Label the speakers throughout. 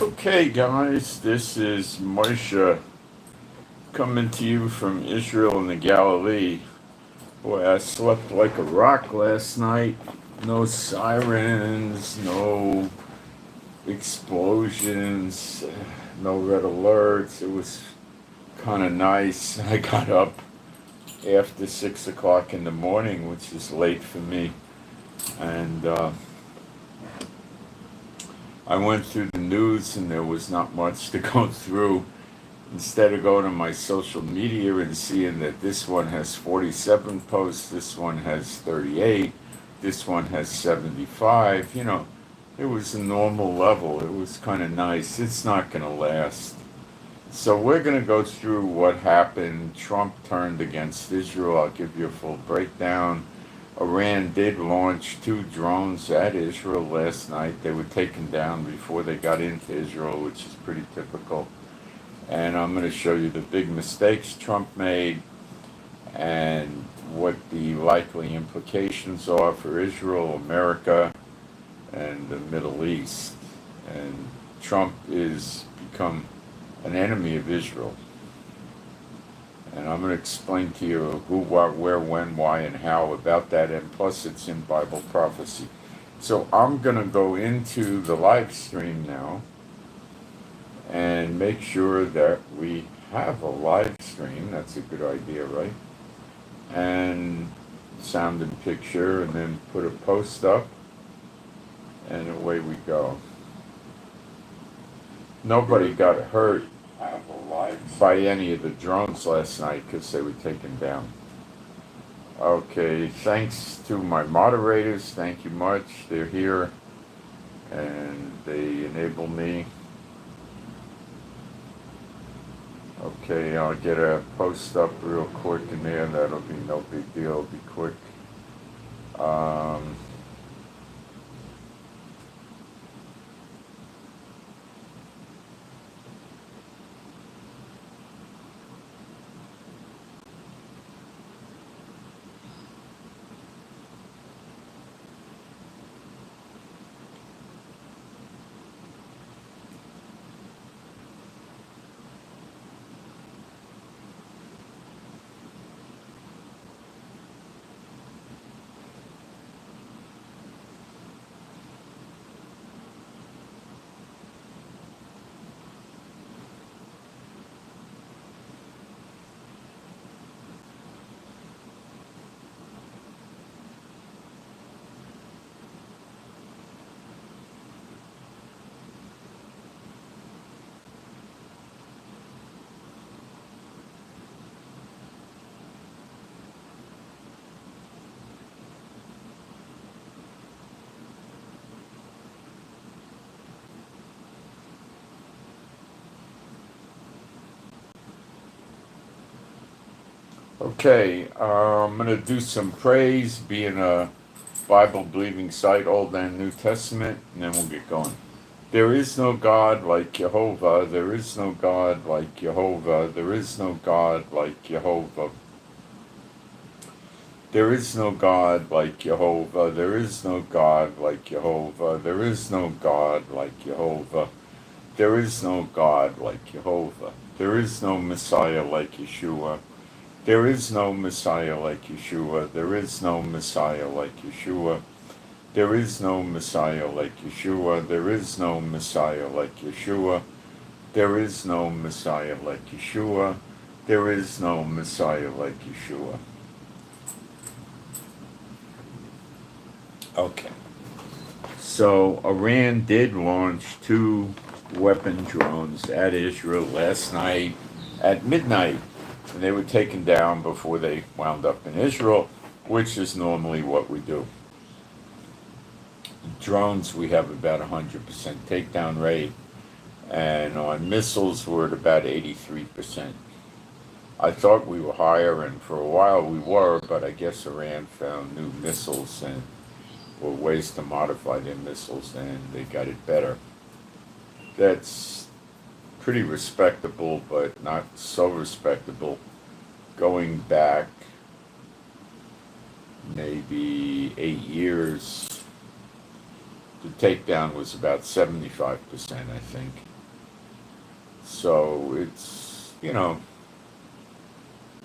Speaker 1: Okay, guys, this is Moshe coming to you from Israel and the Galilee. Boy, I slept like a rock last night. No sirens, no explosions, no red alerts. It was kind of nice. I got up after 6 o'clock in the morning, which is late for me, and I went through the news and there was not much to go through. Instead of going to my social media and seeing that this one has 47 posts, this one has 38, this one has 75, it was a normal level. It was kind of nice. It's not going to last. So we're going to go through what happened. Trump turned against Israel. I'll give you a full breakdown. Iran did launch 2 drones at Israel last night. They were taken down before they got into Israel, which is pretty typical. And I'm going to show you the big mistakes Trump made and what the likely implications are for Israel, America, and the Middle East. And Trump is become an enemy of Israel. And I'm going to explain to you who, what, where, when, why, and how about that, and plus it's in Bible prophecy. So I'm going to go into the live stream now and make sure that we have a live stream. That's a good idea, right? And sound and picture, and then put a post up, and away we go. Nobody got hurt by any of the drones last night because they were taken down. Okay, thanks to my moderators. Thank you much. They're here and they enable me. Okay, I'll get a post up real quick in there. That'll be no big deal. It'll be quick. Okay, I'm going to do some praise, being a Bible-believing site, Old and New Testament, and then we'll get going. There is no God like Jehovah. There is no God like Jehovah. There is no God like Jehovah. There is no God like Jehovah. There is no God like Jehovah. There is no God like Jehovah. There is no God like Jehovah. There is no Messiah like Yeshua. There is no Messiah like Yeshua. There is no Messiah like Yeshua. There is no Messiah like Yeshua. There is no Messiah like Yeshua. There is no Messiah like Yeshua. There is no Messiah like Yeshua. Okay. So Iran did launch 2 weapon drones at Israel last night at midnight. And they were taken down before they wound up in Israel, which is normally what we do. Drones, we have about 100% takedown rate, and on missiles, we're at about 83%. I thought we were higher, and for a while we were, but I guess Iran found new missiles and or ways to modify their missiles, and they got it better. That's pretty respectable, but not so respectable. Going back maybe 8 years, the takedown was about 75%, I think. So it's,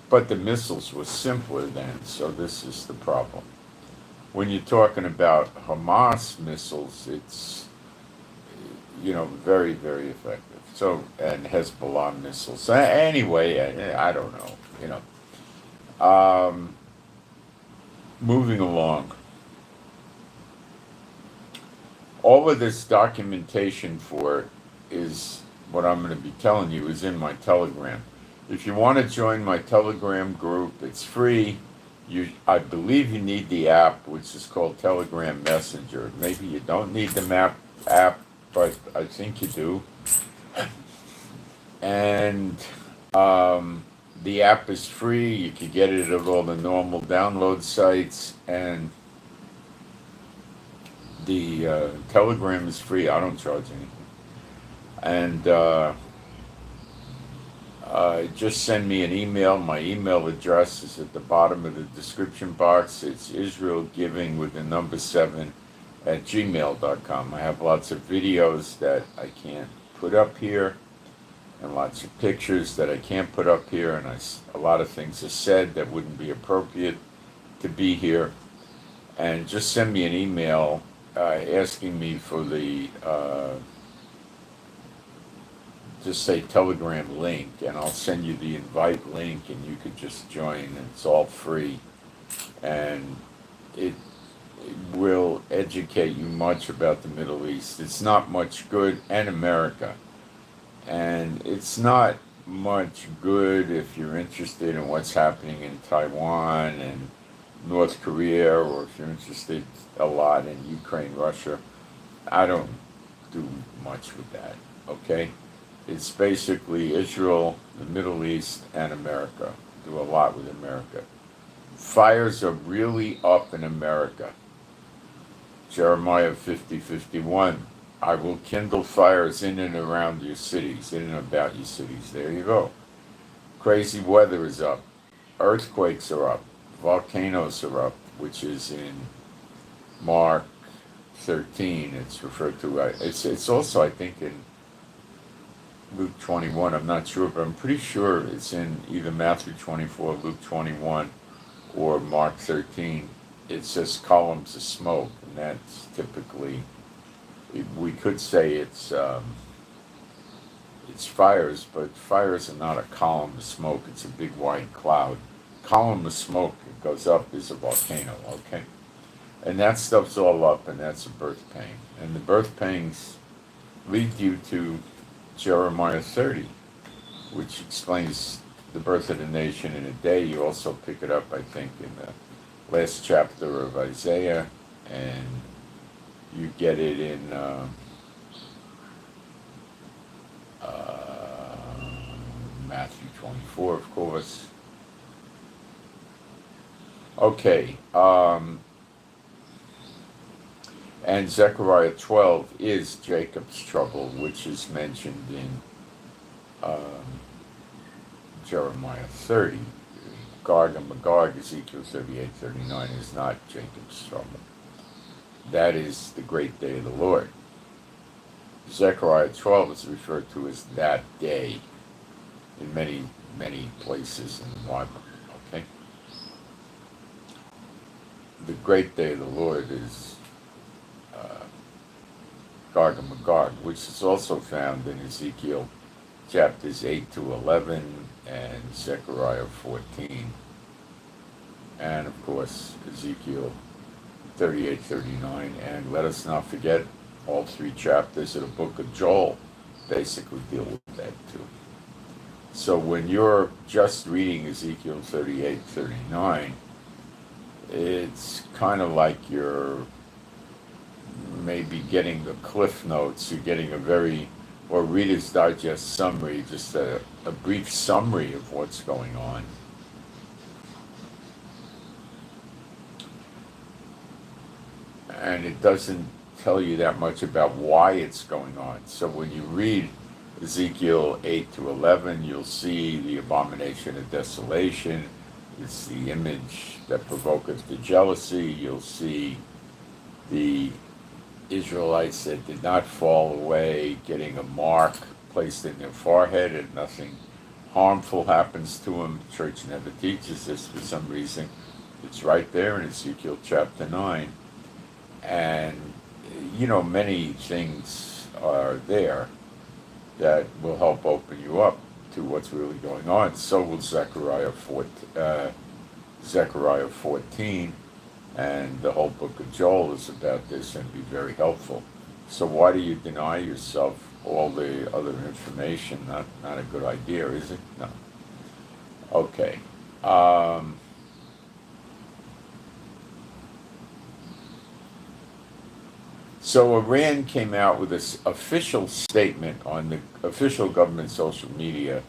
Speaker 1: but the missiles were simpler then, so this is the problem. When you're talking about Hamas missiles, it's, very, very effective. So, and Hezbollah missiles. So anyway, I don't know. Moving along. All of this documentation for it is what I'm going to be telling you is in my Telegram. If you want to join my Telegram group, it's free. I believe you need the app, which is called Telegram Messenger. Maybe you don't need the app, but I think you do. And the app is free. You can get it at all the normal download sites, and the Telegram is free. I don't charge anything. And just send me an email. My email address is at the bottom of the description box. It's israelgiving with the number 7 at gmail.com. I have lots of videos that I can't put up here, and lots of pictures that I can't put up here, and a lot of things are said that wouldn't be appropriate to be here. And just send me an email asking me for the just say Telegram link, and I'll send you the invite link, and you could just join, and it's all free, and it will educate you much about the Middle East. It's not much good, and America, and it's not much good if you're interested in what's happening in Taiwan and North Korea, or if you're interested a lot in Ukraine, Russia. I don't do much with that, okay? It's basically Israel, the Middle East, and America. Do a lot with America. Fires are really up in America. Jeremiah 50:51. I will kindle fires in and around your cities, in and about your cities. There you go. Crazy weather is up. Earthquakes are up. Volcanoes are up, which is in Mark 13. It's referred to. It's also, I think, in Luke 21. I'm not sure, but I'm pretty sure it's in either Matthew 24, Luke 21, or Mark 13. It says columns of smoke, and that's typically, we could say it's fires, but fires are not a column of smoke. It's a big white cloud. Column of smoke that goes up is a volcano, okay? And that stuff's all up, and that's a birth pain. And the birth pains lead you to Jeremiah 30, which explains the birth of the nation in a day. You also pick it up, I think, in the last chapter of Isaiah, and you get it in Matthew 24, of course. Okay, and Zechariah 12 is Jacob's trouble, which is mentioned in Jeremiah 30. Gog and Magog, Ezekiel 38:39, is not Jacob's trouble. That is the great day of the Lord. Zechariah 12 is referred to as that day in many, many places in the Bible. Okay? The great day of the Lord is Gog and Magog, which is also found in Ezekiel chapters 8 to 11 and Zechariah 14. And of course, Ezekiel 38:39. And let us not forget, all 3 chapters of the book of Joel basically deal with that too. So when you're just reading Ezekiel 38:39, it's kind of like you're maybe getting the cliff notes. You're getting or Reader's Digest summary, just a brief summary of what's going on. And it doesn't tell you that much about why it's going on. So when you read Ezekiel 8 to 11, you'll see the abomination of desolation. It's the image that provoketh the jealousy. You'll see the Israelites that did not fall away getting a mark placed in their forehead and nothing harmful happens to them. The church never teaches this for some reason. It's right there in Ezekiel chapter 9. And, many things are there that will help open you up to what's really going on. So will Zechariah 14, and the whole book of Joel is about this and be very helpful. So why do you deny yourself all the other information? Not a good idea, is it? No. Okay. So Iran came out with this official statement on the official government social media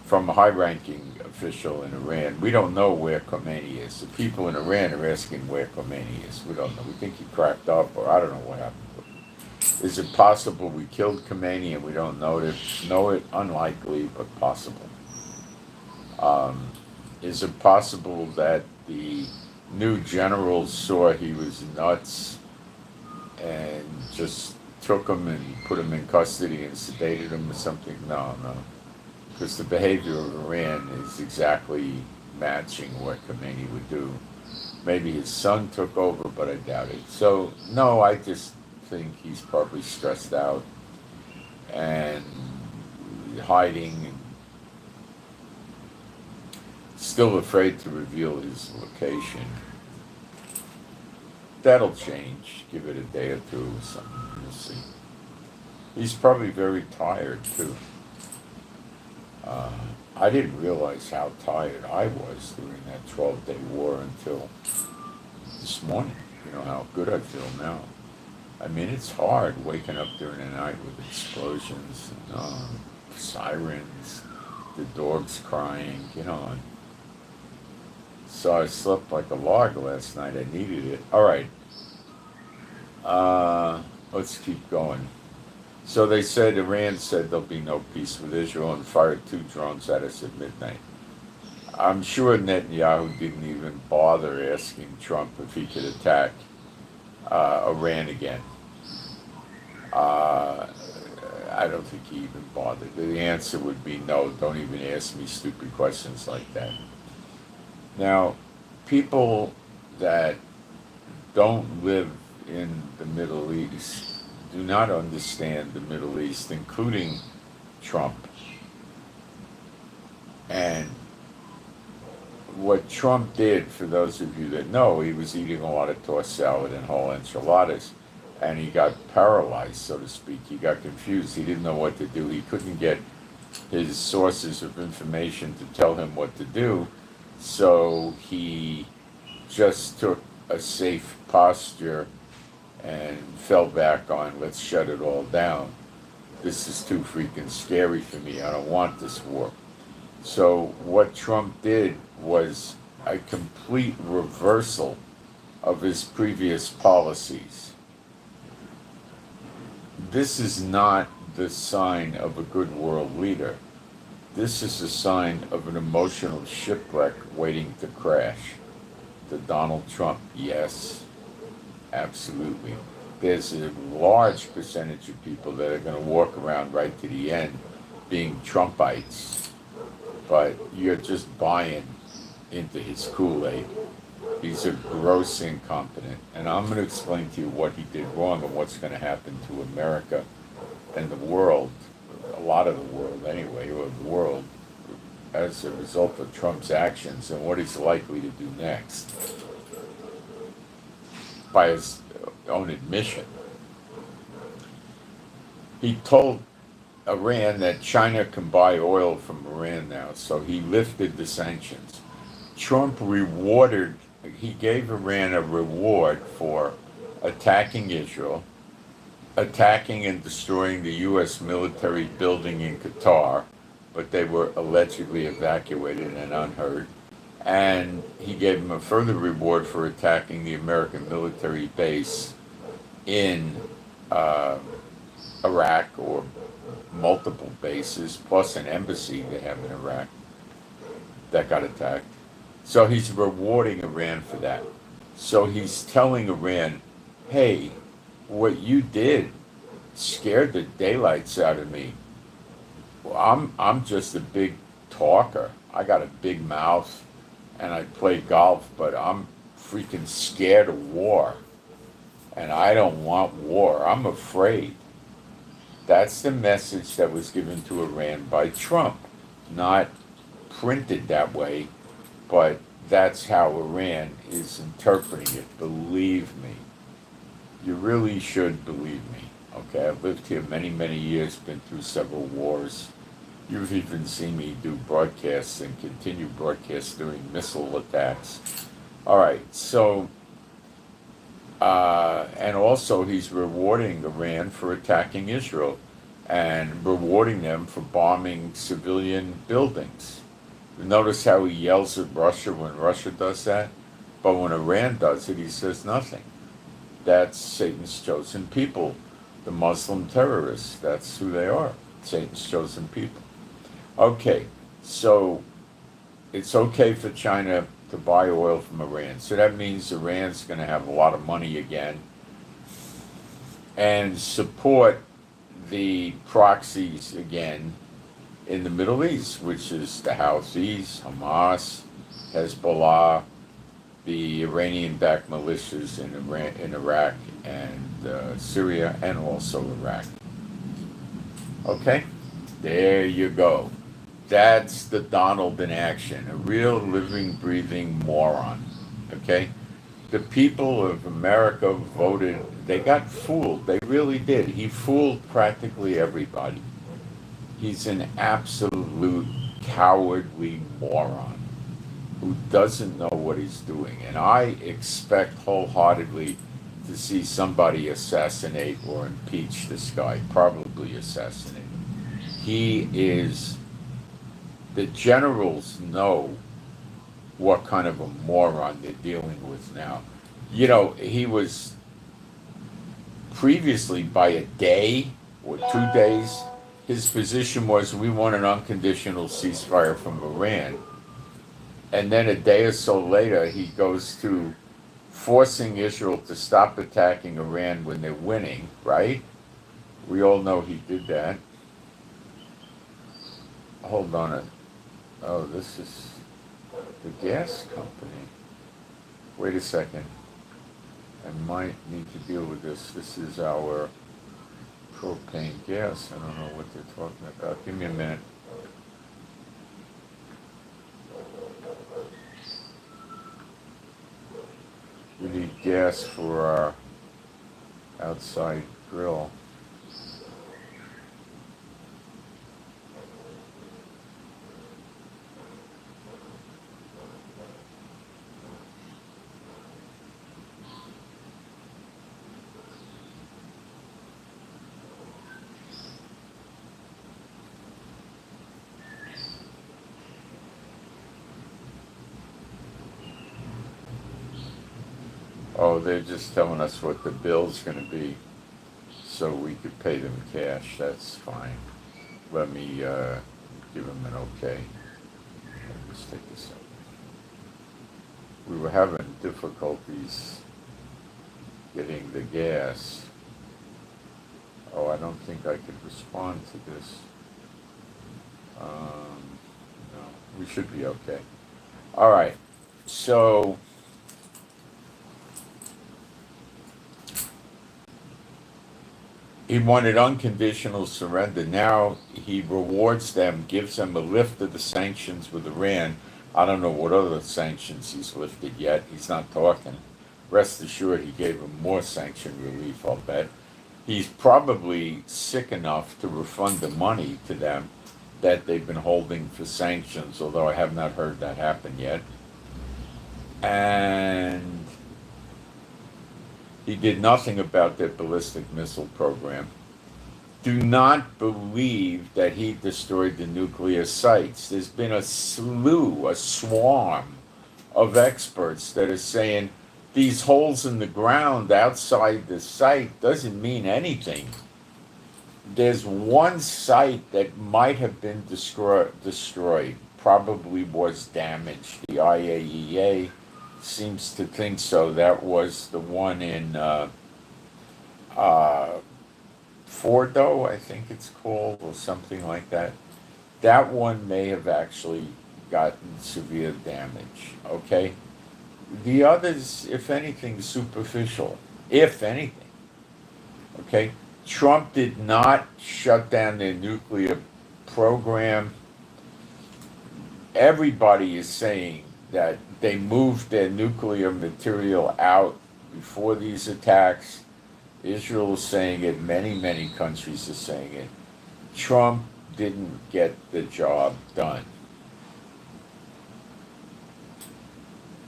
Speaker 1: from a high-ranking official in Iran. We don't know where Khomeini is. The people in Iran are asking where Khomeini is. We don't know. We think he cracked up, or I don't know what happened to him. Is it possible we killed Khomeini and we don't know it? Unlikely, but possible. Is it possible that the new generals saw he was nuts and just took him and put him in custody and sedated him or something? No. Because the behavior of Iran is exactly matching what Khomeini would do. Maybe his son took over, but I doubt it. So, no, I just think he's probably stressed out and hiding and still afraid to reveal his location. That'll change. Give it a day or two or something. We'll see. He's probably very tired, too. I didn't realize how tired I was during that 12-day war until this morning. You know how good I feel now. I mean, it's hard waking up during the night with explosions and sirens, the dogs crying, So I slept like a log last night. I needed it. All right. Let's keep going. So they said, Iran said there'll be no peace with Israel and fired 2 drones at us at midnight. I'm sure Netanyahu didn't even bother asking Trump if he could attack Iran again. I don't think he even bothered. The answer would be no, don't even ask me stupid questions like that. Now, people that don't live in the Middle East do not understand the Middle East, including Trump. And what Trump did, for those of you that know, he was eating a lot of tossed salad and whole enchiladas, and he got paralyzed, so to speak. He got confused. He didn't know what to do. He couldn't get his sources of information to tell him what to do, so he just took a safe posture and fell back on, let's shut it all down. This is too freaking scary for me. I don't want this war. So what Trump did was a complete reversal of his previous policies. This is not the sign of a good world leader. This is a sign of an emotional shipwreck waiting to crash. To Donald Trump, yes. Absolutely. There's a large percentage of people that are going to walk around right to the end being Trumpites, but you're just buying into his Kool-Aid. He's a gross incompetent, and I'm going to explain to you what he did wrong and what's going to happen to America and the world, a lot of the world anyway, or the world, as a result of Trump's actions and what he's likely to do next. By his own admission. He told Iran that China can buy oil from Iran now, so he lifted the sanctions. Trump he gave Iran a reward for attacking Israel, attacking and destroying the U.S. military building in Qatar, but they were allegedly evacuated and unhurt. And he gave him a further reward for attacking the American military base in Iraq, or multiple bases, plus an embassy they have in Iraq that got attacked. So he's rewarding Iran for that. So he's telling Iran, hey, what you did scared the daylights out of me. Well, I'm just a big talker. I got a big mouth, and I play golf, but I'm freaking scared of war, and I don't want war. I'm afraid. That's the message that was given to Iran by Trump, not printed that way, but that's how Iran is interpreting it. Believe me. You really should believe me. Okay, I've lived here many, many years, been through several wars. You've even seen me do broadcasts and continue broadcasts during missile attacks. All right, so, and also he's rewarding Iran for attacking Israel and rewarding them for bombing civilian buildings. Notice how he yells at Russia when Russia does that, but when Iran does it, he says nothing. That's Satan's chosen people, the Muslim terrorists. That's who they are, Satan's chosen people. Okay, so it's okay for China to buy oil from Iran. So that means Iran's going to have a lot of money again and support the proxies again in the Middle East, which is the Houthis, Hamas, Hezbollah, the Iranian-backed militias in Iraq and Syria, and also Iraq. Okay, there you go. That's the Donald in action, a real living, breathing moron. Okay, the people of America voted. They got fooled. They really did. He fooled practically everybody. He's an absolute cowardly moron who doesn't know what he's doing. And I expect wholeheartedly to see somebody assassinate or impeach this guy, probably assassinate him. He is, the generals know what kind of a moron they're dealing with now. You know, he was previously by a day or 2 days, his position was we want an unconditional ceasefire from Iran. And then a day or so later, he goes to forcing Israel to stop attacking Iran when they're winning, right? We all know he did that. Hold on a, oh, this is the gas company. Wait a second. I might need to deal with this. This is our propane gas. I don't know what they're talking about. Give me a minute. We need gas for our outside grill. Oh, they're just telling us what the bill's gonna be, so we could pay them cash. That's fine. Let me give them an okay. Let me just take this out. We were having difficulties getting the gas. Oh, I don't think I could respond to this. No, we should be okay. All right, so he wanted unconditional surrender. Now he rewards them, gives them a lift of the sanctions with Iran. I don't know what other sanctions he's lifted yet. He's not talking. Rest assured, he gave them more sanction relief, I'll bet. He's probably sick enough to refund the money to them that they've been holding for sanctions, although I have not heard that happen yet. And he did nothing about their ballistic missile program. Do not believe that he destroyed the nuclear sites. There's been a swarm of experts that are saying these holes in the ground outside the site doesn't mean anything. There's one site that might have been destroyed, probably was damaged. The IAEA seems to think so. That was the one in Fordo, I think it's called, or something like that. That one may have actually gotten severe damage, okay? The others, if anything, superficial, if anything, okay? Trump did not shut down their nuclear program. Everybody is saying that they moved their nuclear material out before these attacks. Israel is saying it, many countries are saying it. Trump didn't get the job done.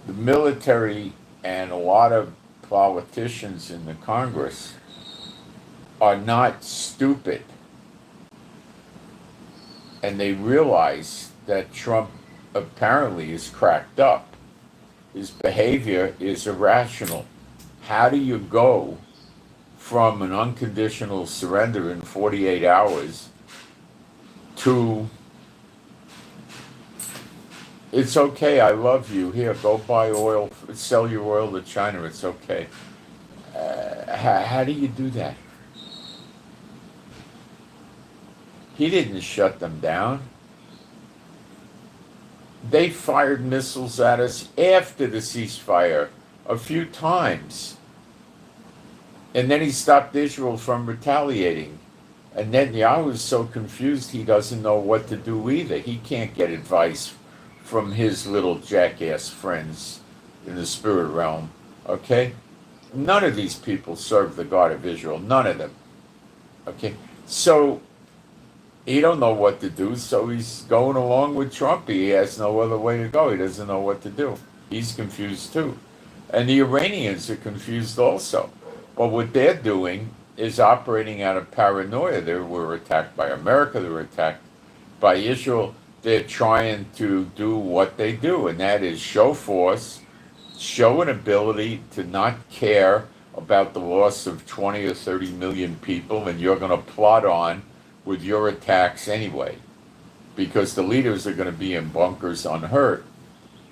Speaker 1: The military and a lot of politicians in the Congress are not stupid. And they realize that Trump apparently is cracked up. His behavior is irrational. How do you go from an unconditional surrender in 48 hours to, it's okay, I love you, here, go buy oil, sell your oil to China, it's okay. How do you do that? He didn't shut them down. They fired missiles at us after the ceasefire a few times. And then he stopped Israel from retaliating. And Netanyahu is so confused he doesn't know what to do either. He can't get advice from his little jackass friends in the spirit realm, okay? None of these people serve the God of Israel, none of them, okay? So he don't know what to do, so he's going along with Trump. He has no other way to go. He doesn't know what to do. He's confused too. And the Iranians are confused also. But what they're doing is operating out of paranoia. They were attacked by America, they were attacked by Israel. They're trying to do what they do, and that is show force, show an ability to not care about the loss of 20 or 30 million people, and you're going to plot on with your attacks anyway, because the leaders are going to be in bunkers unhurt.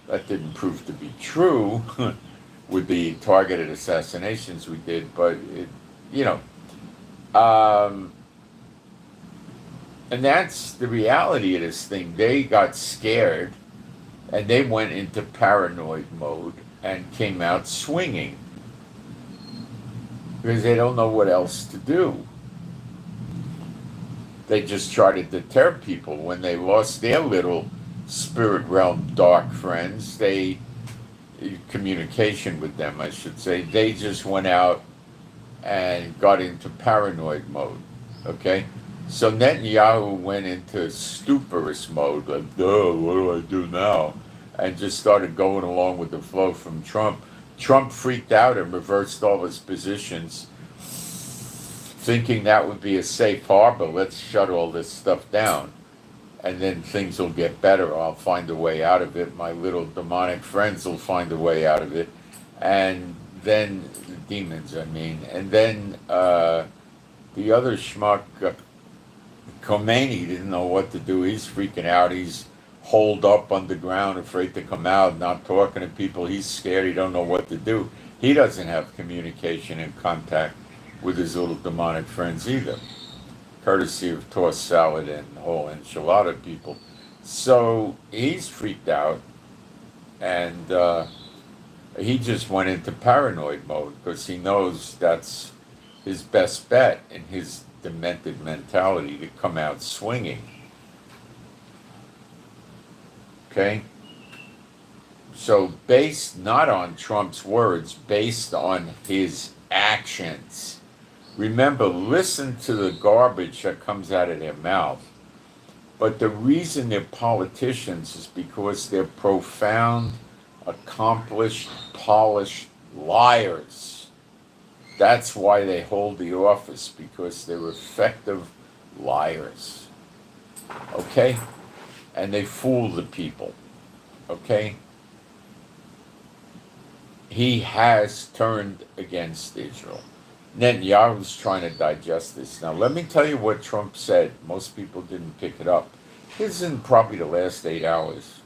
Speaker 1: That didn't prove to be true with the targeted assassinations we did, but and that's the reality of this thing. They got scared and they went into paranoid mode and came out swinging because they don't know what else to do. They just try to deter people. When they lost their little spirit realm dark friends, communication with them, I should say, they just went out and got into paranoid mode, okay? So Netanyahu went into stuporous mode, like, duh, what do I do now? And just started going along with the flow from Trump. Trump freaked out and reversed all his positions, thinking that would be a safe harbor. Let's shut all this stuff down, and then things will get better. I'll find a way out of it. My little demonic friends will find a way out of it. And then, the demons, I mean. And then the other schmuck, Khomeini, didn't know what to do. He's freaking out. He's holed up underground, afraid to come out, not talking to people. He's scared. He don't know what to do. He doesn't have communication and contact with his little demonic friends either, courtesy of tossed salad and whole enchilada people. So he's freaked out, and he just went into paranoid mode because he knows that's his best bet in his demented mentality, to come out swinging. Okay? So based not on Trump's words, based on his actions. Remember, listen to the garbage that comes out of their mouth. But the reason they're politicians is because they're profound, accomplished, polished liars. That's why they hold the office, because they're effective liars. Okay? And they fool the people. Okay? He has turned against Israel. Netanyahu's trying to digest this. Now, let me tell you what Trump said. Most people didn't pick it up. This is in probably the last 8 hours.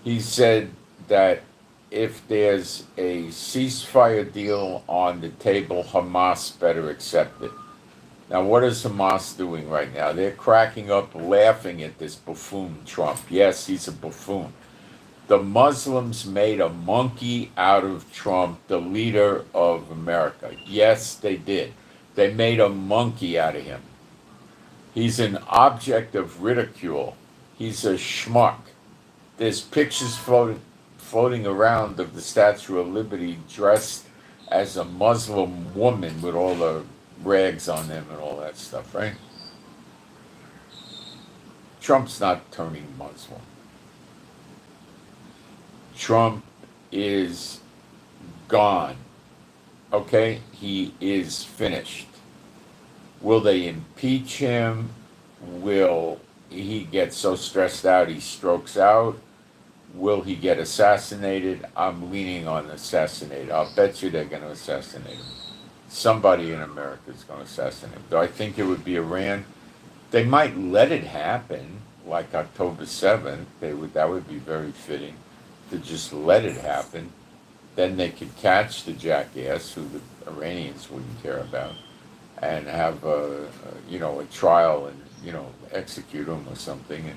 Speaker 1: He said that if there's a ceasefire deal on the table, Hamas better accept it. Now, what is Hamas doing right now? They're cracking up, laughing at this buffoon Trump. Yes, he's a buffoon. The Muslims made a monkey out of Trump, the leader of America. Yes, they did. They made a monkey out of him. He's an object of ridicule. He's a schmuck. There's pictures floating around of the Statue of Liberty dressed as a Muslim woman with all the rags on them and all that stuff, right? Trump's not turning Muslim. Trump is gone. Okay? He is finished. Will they impeach him? Will he get so stressed out he strokes out? Will he get assassinated? I'm leaning on assassinated. I'll bet you they're going to assassinate him. Somebody in America is going to assassinate him. Do I think it would be Iran? They might let it happen, like October 7th. That would be very fitting to just let it happen. Then they could catch the jackass, who the Iranians wouldn't care about, and have a trial and execute him or something.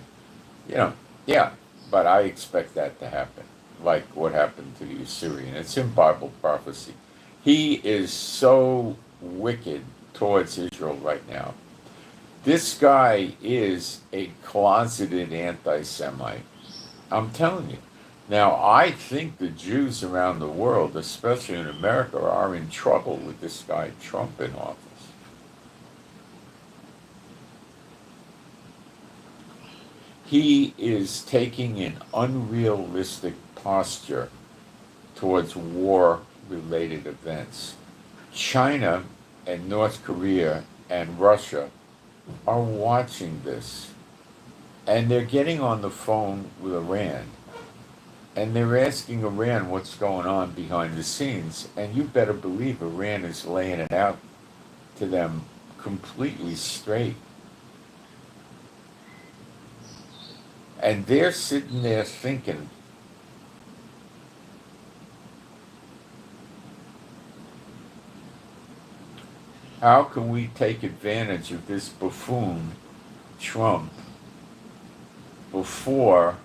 Speaker 1: And yeah. But I expect that to happen, like what happened to the Assyrian. It's in Bible prophecy. He is so wicked towards Israel right now. This guy is a closeted anti-Semite. I'm telling you. Now, I think the Jews around the world, especially in America, are in trouble with this guy Trump in office. He is taking an unrealistic posture towards war-related events. China and North Korea and Russia are watching this, and they're getting on the phone with Iran, and they're asking Iran what's going on behind the scenes, and you better believe Iran is laying it out to them completely straight. And they're sitting there thinking, how can we take advantage of this buffoon, Trump, before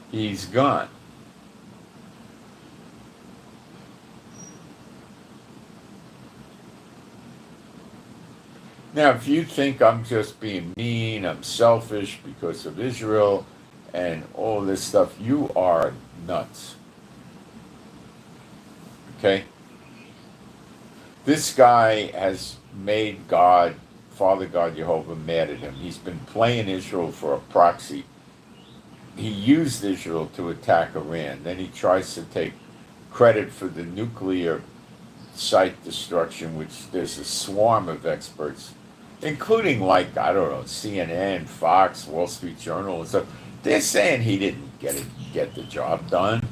Speaker 1: he's gone? Now, if you think I'm just being mean, I'm selfish because of Israel and all this stuff, you are nuts. Okay? This guy has made God, Father God Jehovah, mad at him. He's been playing Israel for a proxy. He used Israel to attack Iran. Then he tries to take credit for the nuclear site destruction, which there's a swarm of experts, including, like, I don't know, CNN, Fox, Wall Street Journal, and stuff. They're saying he didn't get the job done.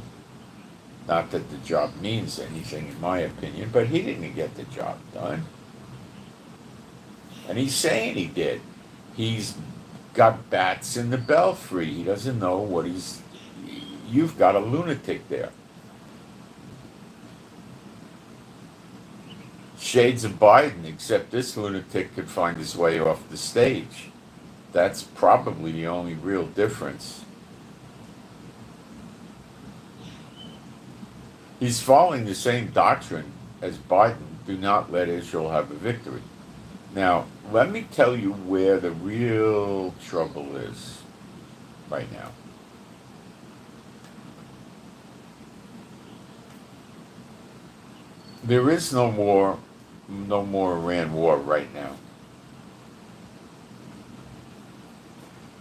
Speaker 1: Not that the job means anything, in my opinion, but he didn't get the job done. And he's saying he did. He's got bats in the belfry. He doesn't know what you've got a lunatic there. Shades of Biden, except this lunatic could find his way off the stage. That's probably the only real difference. He's following the same doctrine as Biden. Do not let Israel have a victory. Now, let me tell you where the real trouble is right now. There is no more Iran war right now.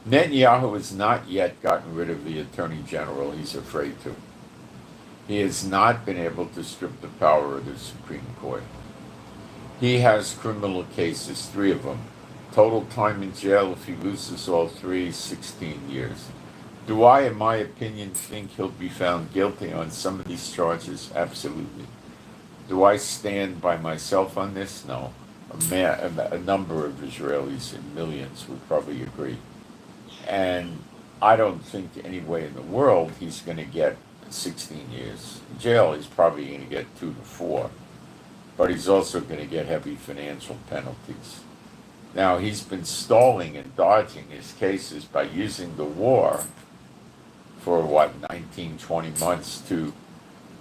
Speaker 1: Netanyahu has not yet gotten rid of the Attorney General he's afraid to. He has not been able to strip the power of the Supreme Court. He has criminal cases, 3 of them. Total time in jail, if he loses all 3, 16 years. Do I, in my opinion, think he'll be found guilty on some of these charges? Absolutely. Do I stand by myself on this? No. A number of Israelis, and millions, would probably agree. And I don't think any way in the world he's going to get 16 years in jail. He's probably going to get 2 to 4. but he's also going to get heavy financial penalties. Now, he's been stalling and dodging his cases by using the war for, 19, 20 months to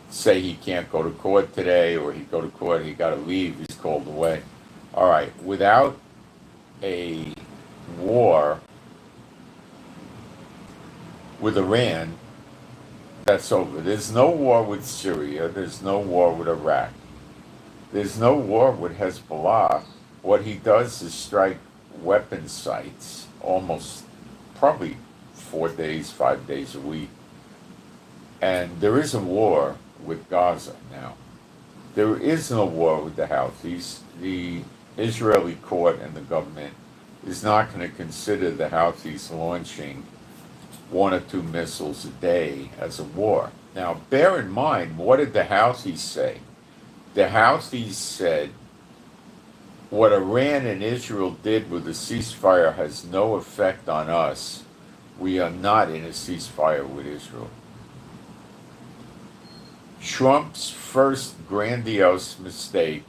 Speaker 1: say he can't go to court today, or he go to court, he got to leave, he's called away. All right, without a war with Iran, that's over. There's no war with Syria, there's no war with Iraq, there's no war with Hezbollah. What he does is strike weapon sites almost probably 4 days, 5 days a week. And there is a war with Gaza now. There is no war with the Houthis. The Israeli court and the government is not going to consider the Houthis launching 1 or 2 missiles a day as a war. Now, bear in mind, what did the Houthis say? The Houthis said, what Iran and Israel did with the ceasefire has no effect on us. We are not in a ceasefire with Israel. Trump's first grandiose mistake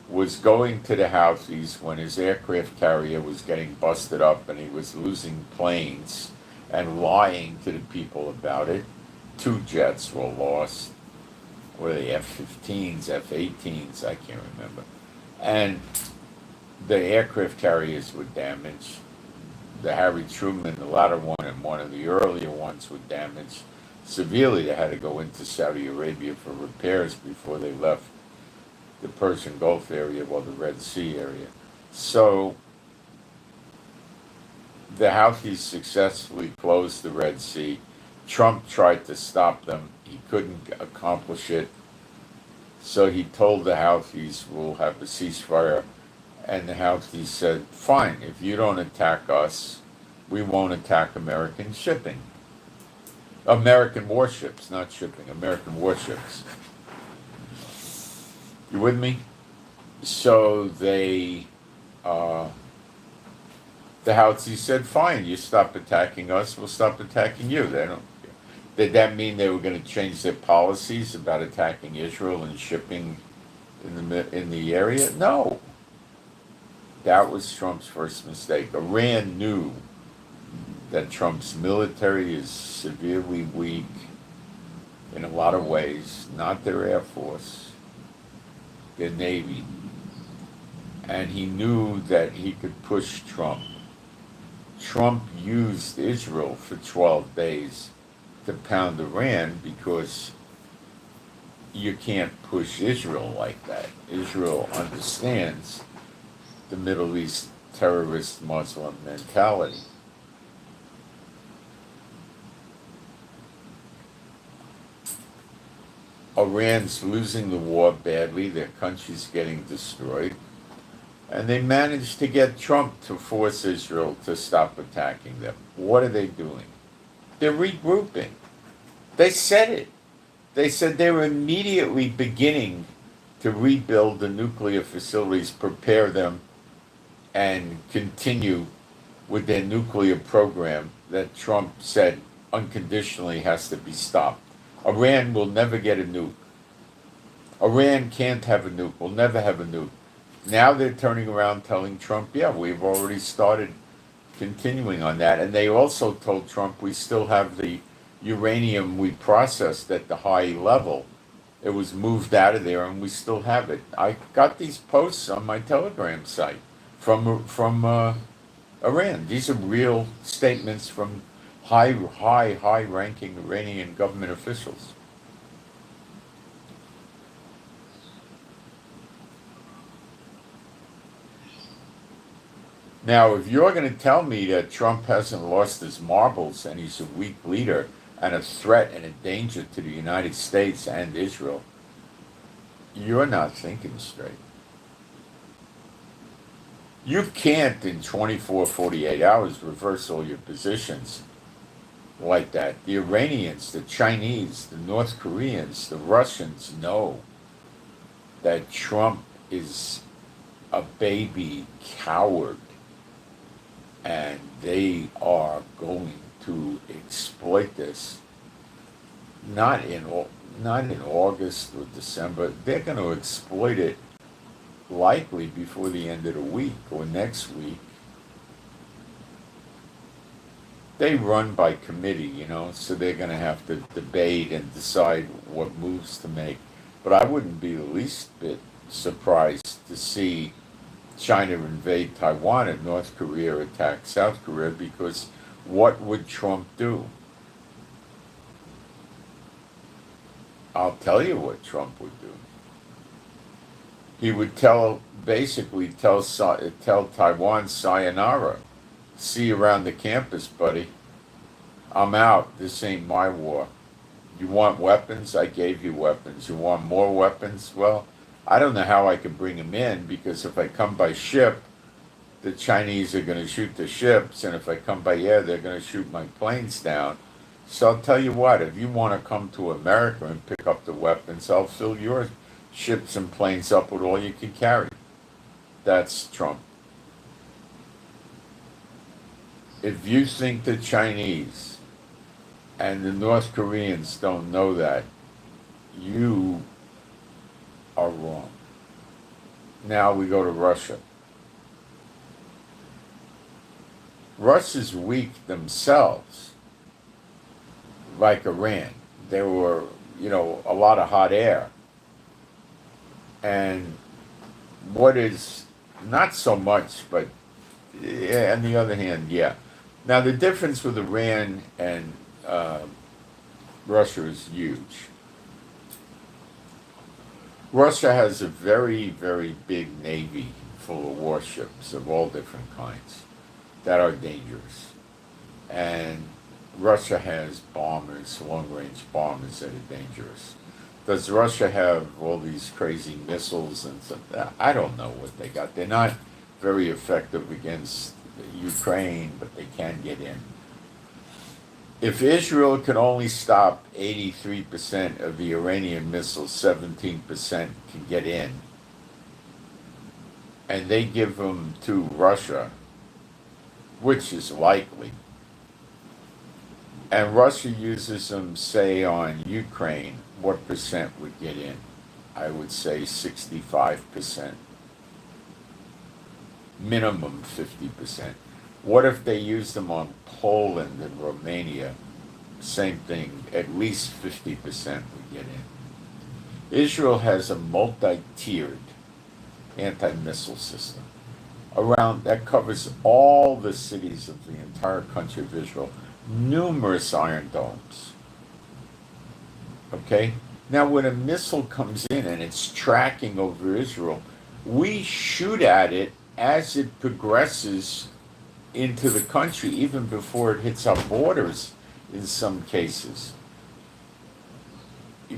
Speaker 1: was going to the Houthis when his aircraft carrier was getting busted up and he was losing planes and lying to the people about it. 2 jets were lost. Were they F-15s, F-18s? I can't remember. And the aircraft carriers were damaged. The Harry Truman, the latter one, and one of the earlier ones were damaged severely. They had to go into Saudi Arabia for repairs before they left the Persian Gulf area or the Red Sea area. So the Houthis successfully closed the Red Sea. Trump tried to stop them. He couldn't accomplish it. So he told the Houthis, we'll have a ceasefire. And the Houthis said, fine, if you don't attack us, we won't attack American shipping. American warships, not shipping, American warships. You with me? So the Houthis said, fine, you stop attacking us, we'll stop attacking you. They don't. Did that mean they were going to change their policies about attacking Israel and shipping in the area? No. That was Trump's first mistake. Iran knew that Trump's military is severely weak in a lot of ways, not their Air Force, their Navy. And he knew that he could push Trump. Trump used Israel for 12 days to pound Iran because you can't push Israel like that. Israel understands the Middle East terrorist Muslim mentality. Iran's losing the war badly, their country's getting destroyed, and they managed to get Trump to force Israel to stop attacking them. What are they doing? They're regrouping. They said it. They said they were immediately beginning to rebuild the nuclear facilities, prepare them, and continue with their nuclear program that Trump said unconditionally has to be stopped. Iran will never get a nuke. Iran can't have a nuke, will never have a nuke. Now they're turning around telling Trump, yeah, we've already started continuing on that. And they also told Trump we still have the uranium we processed at the high level. It was moved out of there and we still have it. I got these posts on my Telegram site from Iran. These are real statements from high-ranking Iranian government officials. Now, if you're going to tell me that Trump hasn't lost his marbles and he's a weak leader and a threat and a danger to the United States and Israel, you're not thinking straight. You can't, in 24, 48 hours, reverse all your positions like that. The Iranians, the Chinese, the North Koreans, the Russians know that Trump is a baby coward, and they are going to exploit this. Not in August or December. They're going to exploit it likely before the end of the week or next week. They run by committee, so they're going to have to debate and decide what moves to make. But I wouldn't be the least bit surprised to see China invade Taiwan and North Korea attack South Korea, because what would Trump do? I'll tell you what Trump would do. He would basically tell Taiwan, sayonara. See you around the campus, buddy. I'm out. This ain't my war. You want weapons? I gave you weapons. You want more weapons? Well, I don't know how I can bring them in, because if I come by ship, the Chinese are going to shoot the ships, and if I come by air, they're going to shoot my planes down. So I'll tell you what, if you want to come to America and pick up the weapons, I'll fill your ships and planes up with all you can carry. That's Trump. If you think the Chinese and the North Koreans don't know that, you are wrong. Now we go to Russia. Russia's weak themselves, like Iran. There were, a lot of hot air. And what is not so much, but on the other hand, yeah. Now, the difference with Iran and Russia is huge. Russia has a very, very big navy full of warships of all different kinds that are dangerous. And Russia has bombers, long-range bombers that are dangerous. Does Russia have all these crazy missiles and stuff? I don't know what they got. They're not very effective against Ukraine, but they can get in. If Israel can only stop 83% of the Iranian missiles, 17% can get in, and they give them to Russia, which is likely, and Russia uses them, say, on Ukraine, what percent would get in? I would say 65%. Minimum 50%. What if they use them on Poland and Romania? Same thing, at least 50% would get in. Israel has a multi-tiered anti-missile system that covers all the cities of the entire country of Israel, numerous iron domes. Okay? Now, when a missile comes in and it's tracking over Israel, we shoot at it as it progresses into the country, even before it hits our borders in some cases.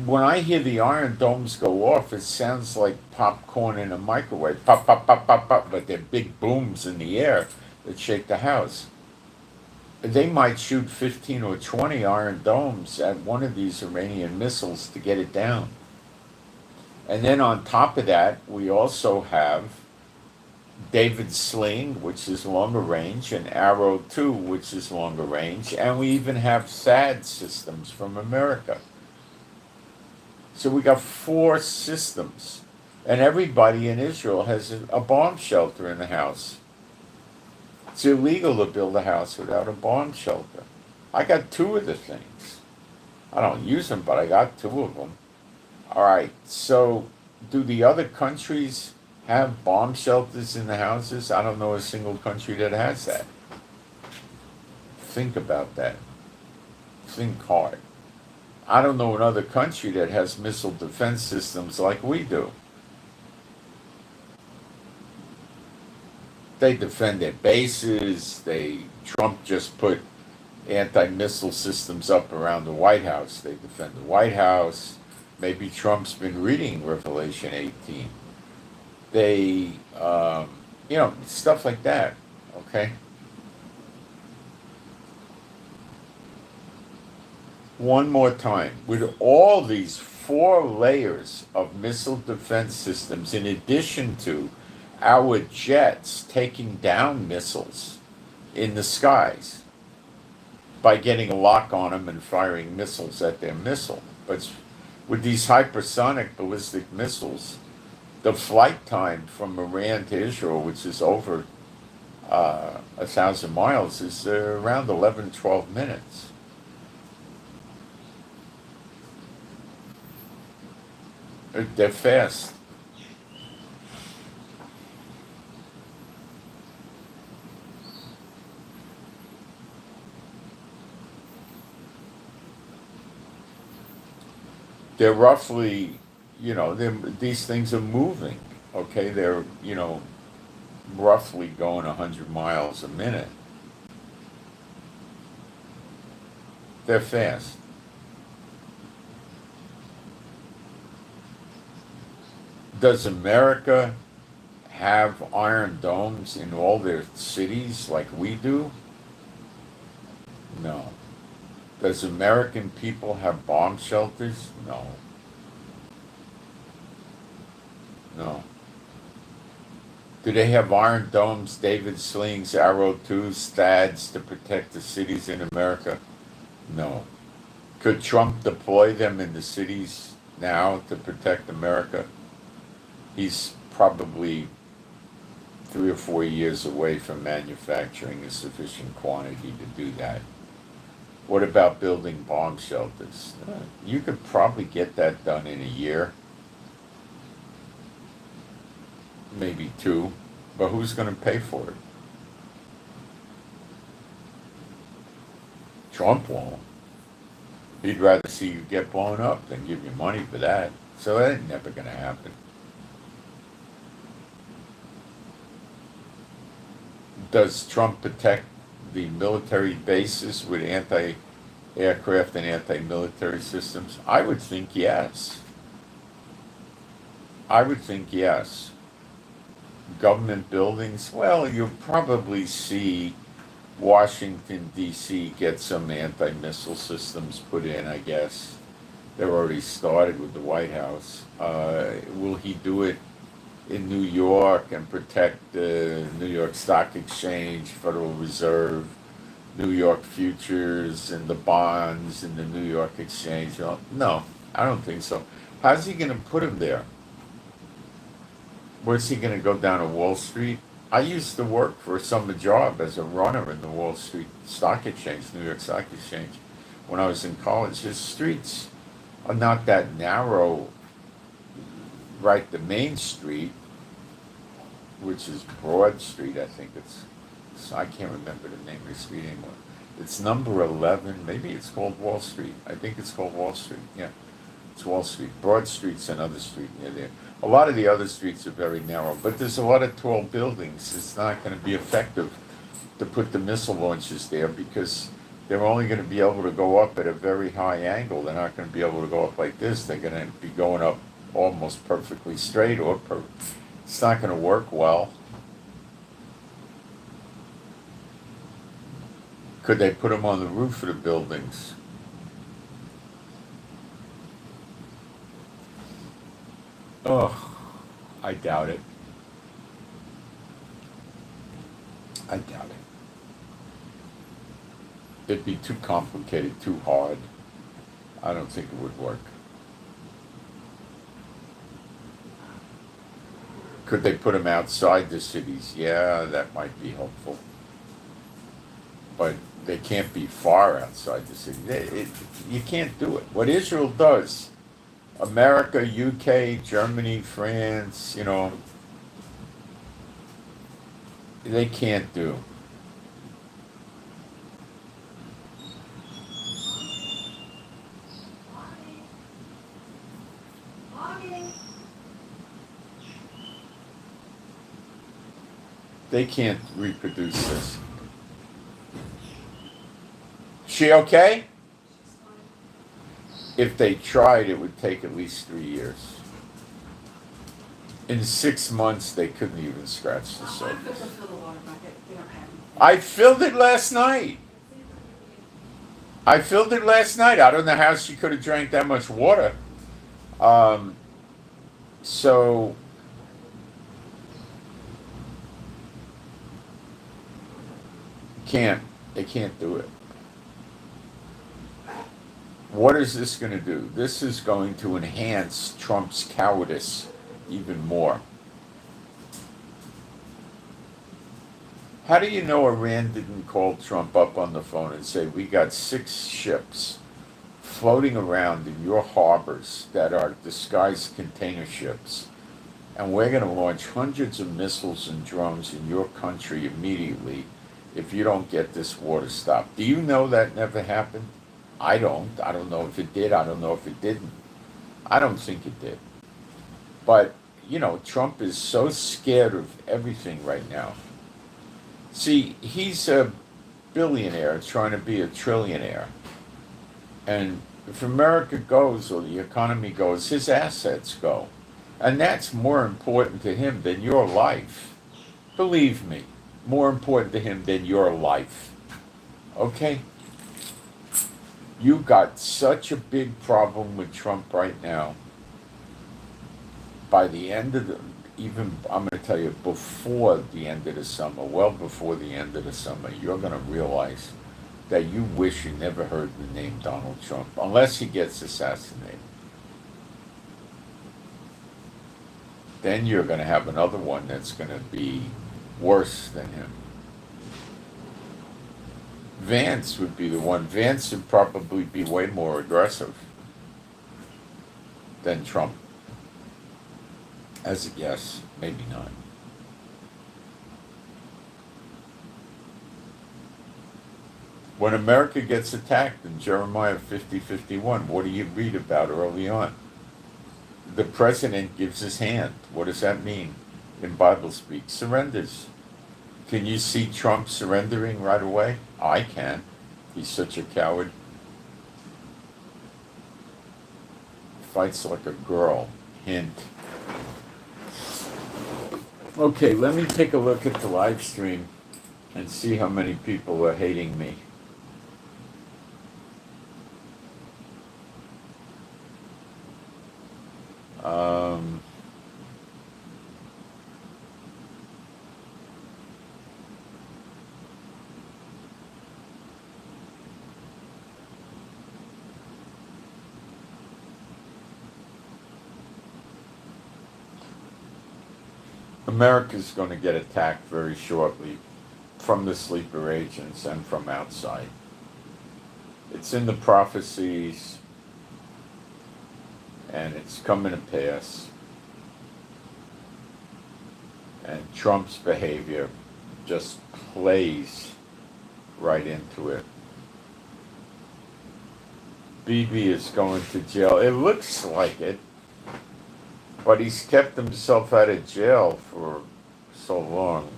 Speaker 1: When I hear the iron domes go off, it sounds like popcorn in a microwave. Pop, pop, pop, pop, pop, but they're big booms in the air that shake the house. They might shoot 15 or 20 iron domes at one of these Iranian missiles to get it down. And then on top of that, we also have David's Sling, which is longer range, and Arrow 2, which is longer range, and we even have THAAD systems from America. So we got 4 systems, and everybody in Israel has a bomb shelter in the house. It's illegal to build a house without a bomb shelter. I got 2 of the things. I don't use them, but I got 2 of them. All right, so do the other countries have bomb shelters in the houses? I don't know a single country that has that. Think about that. Think hard. I don't know another country that has missile defense systems like we do. They defend their bases. Trump just put anti-missile systems up around the White House. They defend the White House. Maybe Trump's been reading Revelation 18. They, stuff like that, okay? One more time. With all these 4 layers of missile defense systems, in addition to our jets taking down missiles in the skies by getting a lock on them and firing missiles at their missile. But with these hypersonic ballistic missiles, The flight time from Iran to Israel, which is over 1,000 miles, is around 11, 12 minutes. They're fast. They're roughly, these things are moving. Okay, they're roughly going 100 miles a minute. They're fast. Does America have iron domes in all their cities like we do? No. Does American people have bomb shelters? No. No. Do they have iron domes, David slings, arrow 2s, THAADs to protect the cities in America? No. Could Trump deploy them in the cities now to protect America? He's probably 3 or 4 years away from manufacturing a sufficient quantity to do that. What about building bomb shelters? You could probably get that done in a year, maybe 2, but who's going to pay for it? Trump won't. He'd rather see you get blown up than give you money for that. So that ain't never going to happen. Does Trump protect the military bases with anti-aircraft and anti-military systems? I would think yes. I would think yes. Government buildings, well, you'll probably see Washington, D.C. get some anti-missile systems put in, I guess. They're already started with the White House. Will he do it in New York and protect the New York Stock Exchange, Federal Reserve, New York futures, and the bonds in the New York Exchange? No, I don't think so. How's he going to put them there? Where's he going to go down to Wall Street? I used to work for a summer job as a runner in the Wall Street Stock Exchange, New York Stock Exchange, when I was in college. The streets are not that narrow. Right, the main street, which is Broad Street, I think I can't remember the name of the street anymore. It's number 11, maybe it's called Wall Street. I think it's called Wall Street, yeah. It's Wall Street. Broad Street's another street near there. A lot of the other streets are very narrow, but there's a lot of tall buildings. It's not going to be effective to put the missile launchers there because they're only going to be able to go up at a very high angle. They're not going to be able to go up like this. They're going to be going up almost perfectly straight, or it's not going to work well. Could they put them on the roof of the buildings? Oh, I doubt it. I doubt it. It'd be too complicated, too hard. I don't think it would work. Could they put them outside the cities? Yeah, that might be helpful. But they can't be far outside the city. You can't do it. What Israel does, America, UK, Germany, France, they can't do. They can't reproduce this. She okay? If they tried, it would take at least 3 years. In 6 months, they couldn't even scratch the surface. I filled it last night. I don't know how she could have drank that much water. So they can't do it. What is this going to do? This is going to enhance Trump's cowardice even more. How do you know Iran didn't call Trump up on the phone and say, we got 6 ships floating around in your harbors that are disguised container ships, and we're going to launch hundreds of missiles and drones in your country immediately if you don't get this war to stop? Do you know that never happened? I don't. I don't know if it did. I don't know if it didn't. I don't think it did. But, Trump is so scared of everything right now. See, he's a billionaire trying to be a trillionaire. And if America goes or the economy goes, his assets go. And that's more important to him than your life. Believe me, more important to him than your life. Okay? You got such a big problem with Trump right now. By the end of I'm going to tell you, before the end of the summer, well before the end of the summer, you're going to realize that you wish you never heard the name Donald Trump, unless he gets assassinated. Then you're going to have another one that's going to be worse than him. Vance would be the one. Vance would probably be way more aggressive than Trump. As a guess, maybe not. When America gets attacked in Jeremiah 50:51, what do you read about early on? The president gives his hand. What does that mean in Bible speak? Surrenders. Can you see Trump surrendering right away? I can. He's such a coward. Fights like a girl. Hint. Okay, let me take a look at the live stream and see how many people are hating me. America's going to get attacked very shortly from the sleeper agents and from outside. It's in the prophecies, and it's coming to pass. And Trump's behavior just plays right into it. Bibi is going to jail. It looks like it. But he's kept himself out of jail for so long.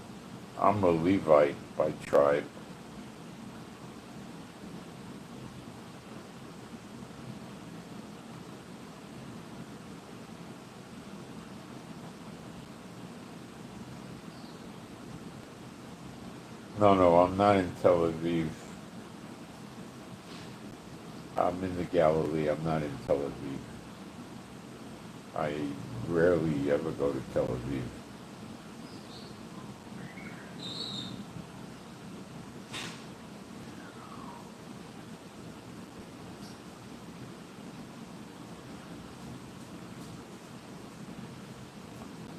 Speaker 1: I'm a Levite by tribe. No, I'm not in Tel Aviv. I'm in the Galilee. I'm not in Tel Aviv. I rarely ever go to Tel Aviv.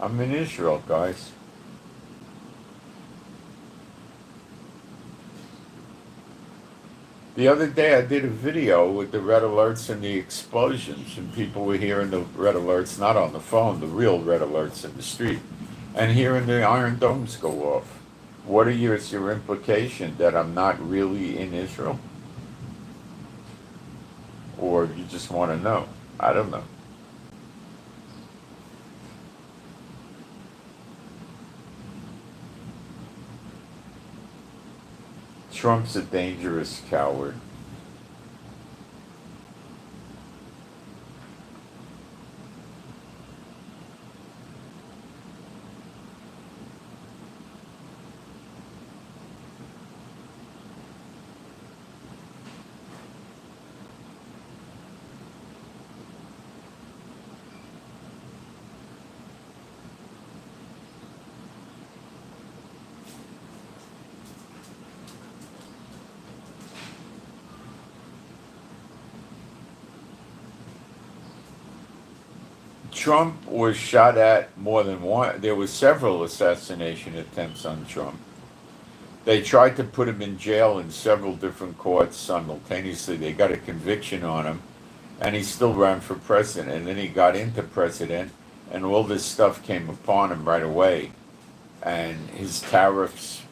Speaker 1: I'm in Israel, guys. The other day I did a video with the red alerts and the explosions, and people were hearing the red alerts, not on the phone, the real red alerts in the street, and hearing the iron domes go off. Is your implication that I'm not really in Israel? Or you just want to know? I don't know. Trump's a dangerous coward. Trump was shot at more than one. There were several assassination attempts on Trump. They tried to put him in jail in several different courts simultaneously. They got a conviction on him, and he still ran for president. And then he got into president, and all this stuff came upon him right away. And his tariffs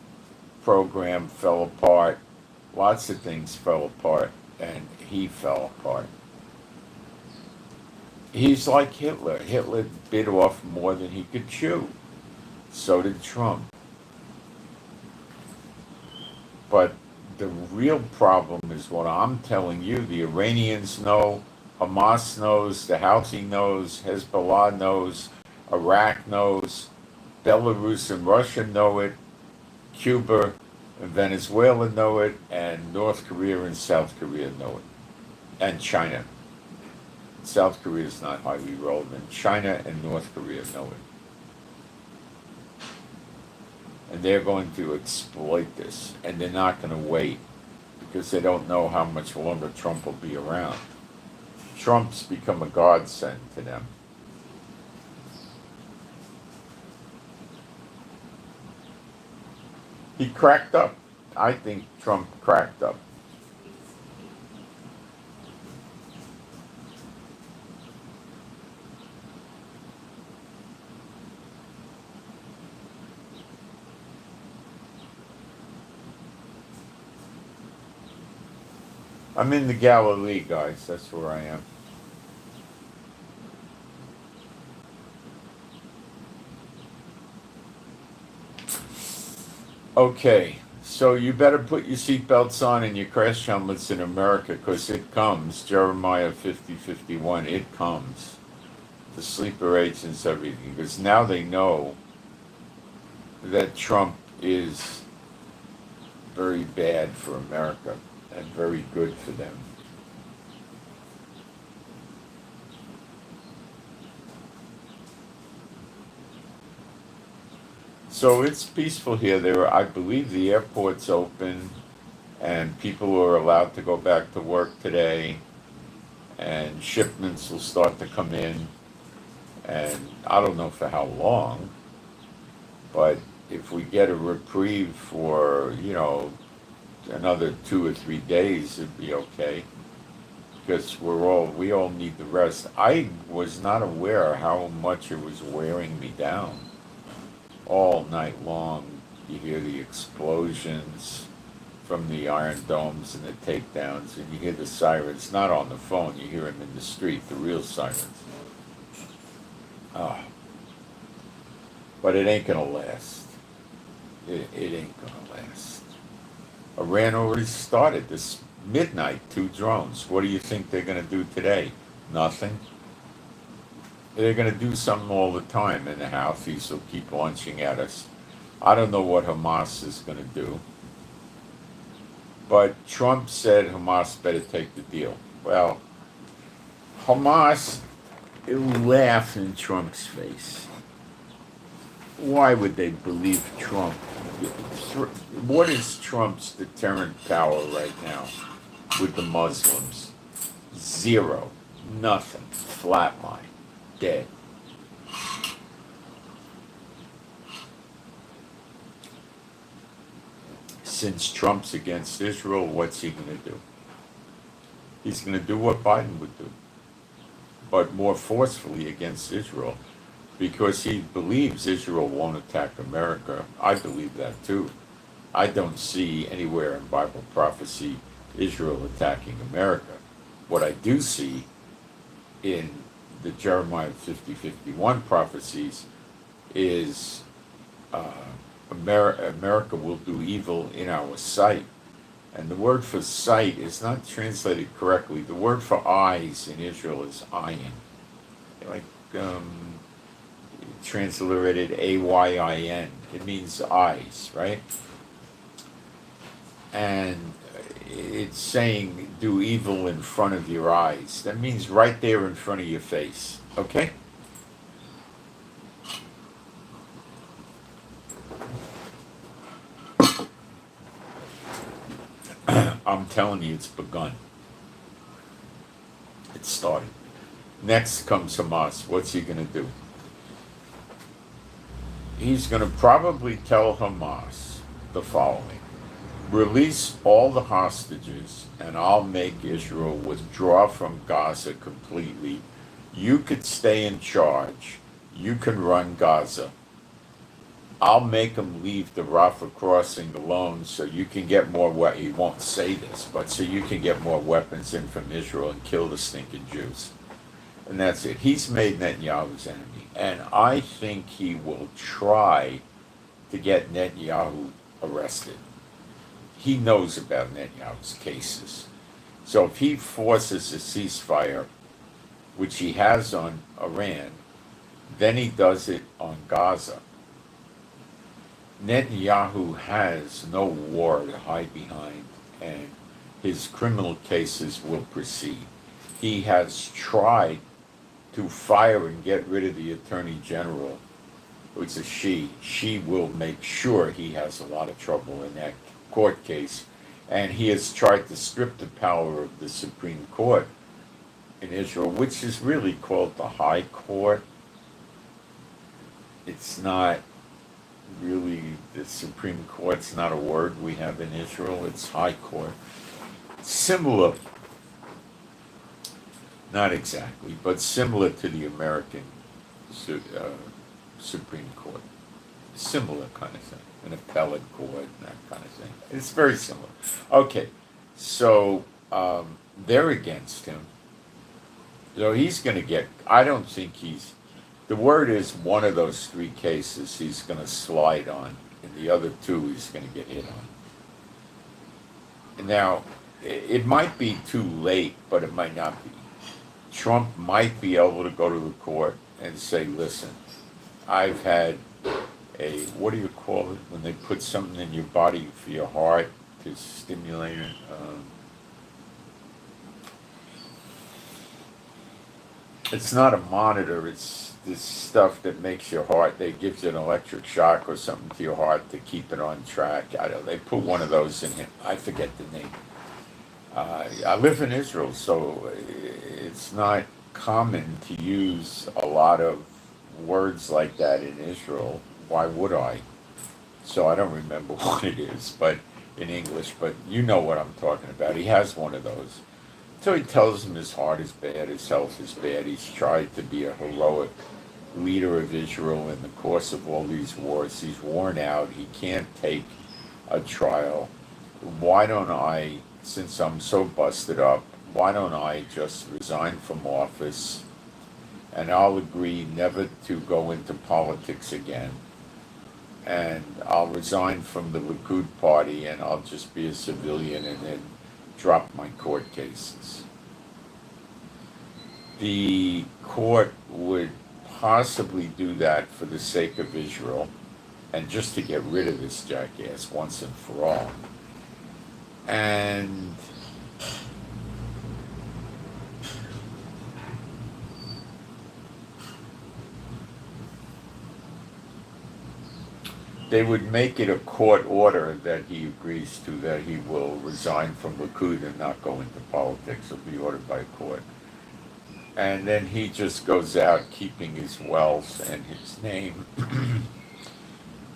Speaker 1: program fell apart. Lots of things fell apart, and he fell apart. He's like Hitler. Hitler bit off more than he could chew. So did Trump. But the real problem is what I'm telling you. The Iranians know, Hamas knows, the Houthi knows, Hezbollah knows, Iraq knows, Belarus and Russia know it, Cuba and Venezuela know it, and North Korea and South Korea know it, and China. South Korea is not highly relevant. China and North Korea know it. And they're going to exploit this, and they're not going to wait because they don't know how much longer Trump will be around. Trump's become a godsend to them. He cracked up. I think Trump cracked up. I'm in the Galilee, guys. That's where I am. Okay, so you better put your seatbelts on and your crash helmets in America, because it comes. Jeremiah 50:51. It comes. The sleeper agents, everything. Because now they know that Trump is very bad for America and very good for them. So it's peaceful here. I believe the airport's open, and people are allowed to go back to work today, and shipments will start to come in, and I don't know for how long, but if we get a reprieve for, another 2 or 3 days, it'd be okay. Because we all need the rest. I was not aware how much it was wearing me down. All night long, you hear the explosions from the Iron Domes and the takedowns, and you hear the sirens, not on the phone, you hear them in the street, the real sirens. But it ain't gonna last. It ain't gonna last. Iran already started this midnight, 2 drones. What do you think they're going to do today? Nothing. They're going to do something all the time, and the Houthis will keep launching at us. I don't know what Hamas is going to do. But Trump said Hamas better take the deal. Well, Hamas laughed in Trump's face. Why would they believe Trump? What is Trump's deterrent power right now with the Muslims? 0. Nothing. Flatline. Dead. Since Trump's against Israel, what's he going to do? He's going to do what Biden would do, but more forcefully against Israel, because he believes Israel won't attack America. I believe that too. I don't see anywhere in Bible prophecy Israel attacking America. What I do see in the Jeremiah 50:51 prophecies is America will do evil in our sight. And the word for sight is not translated correctly. The word for eyes in Israel is ayin. Like transliterated A-Y-I-N. It means eyes, right? And it's saying do evil in front of your eyes. That means right there in front of your face. Okay? I'm telling you, it's begun. It started. Next comes Hamas. What's he going to do? He's going to probably tell Hamas the following: release all the hostages, and I'll make Israel withdraw from Gaza completely. You could stay in charge. You can run Gaza. I'll make them leave the Rafah crossing alone so you can get more he won't say this, but so you can get more weapons in from Israel and kill the stinking Jews. And that's it. He's made Netanyahu's enemy. And I think he will try to get Netanyahu arrested. He knows about Netanyahu's cases. So if he forces a ceasefire, which he has on Iran, then he does it on Gaza. Netanyahu has no war to hide behind, and his criminal cases will proceed. He has tried to fire and get rid of the Attorney General. It's a she. She will make sure he has a lot of trouble in that court case. And he has tried to strip the power of the Supreme Court in Israel, which is really called the High Court. It's not really, the Supreme Court's not a word we have in Israel, it's High Court. Similar, not exactly, but similar to the American Supreme Court. Similar kind of thing, an appellate court and that kind of thing. It's very similar. Okay, so they're against him. So he's going to get, I don't think the word is one of those three cases he's going to slide on, and the other two he's going to get hit on. Now, it might be too late, but it might not be. Trump might be able to go to the court and say, listen, I've had what do you call it, when they put something in your body for your heart to stimulate it? It's not a monitor, it's this stuff that makes your heart, they gives you an electric shock or something to your heart to keep it on track. I don't, they put one of those in him. I forget the name. I live in Israel, so it's not common to use a lot of words like that in Israel. Why would I? So I don't remember what it is, but in English, but you know what I'm talking about. He has one of those. So he tells him his heart is bad, his health is bad. He's tried to be a heroic leader of Israel in the course of all these wars. He's worn out. He can't take a trial. Why don't I, since I'm so busted up, why don't I just resign from office and I'll agree never to go into politics again. And I'll resign from the Likud party and I'll just be a civilian and then drop my court cases. The court would possibly do that for the sake of Israel and just to get rid of this jackass once and for all. And they would make it a court order that he agrees to, that he will resign from Likud and not go into politics. It'll be ordered by court. And then he just goes out keeping his wealth and his name.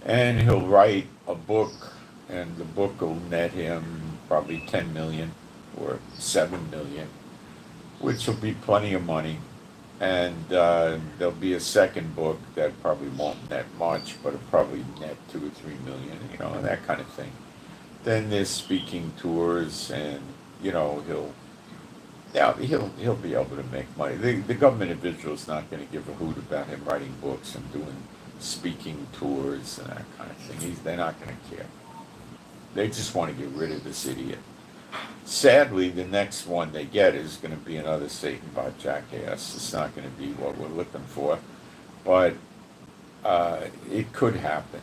Speaker 1: And he'll write a book, and the book will net him probably 10 million or 7 million, which will be plenty of money. And there'll be a second book that probably won't net much, but it'll probably net 2 or 3 million, and that kind of thing. Then there's speaking tours, and he'll be able to make money. The government of Israel is not going to give a hoot about him writing books and doing speaking tours and that kind of thing. They're not going to care. They just want to get rid of this idiot. Sadly, the next one they get is going to be another Satan bot jackass. It's not going to be what we're looking for, but it could happen.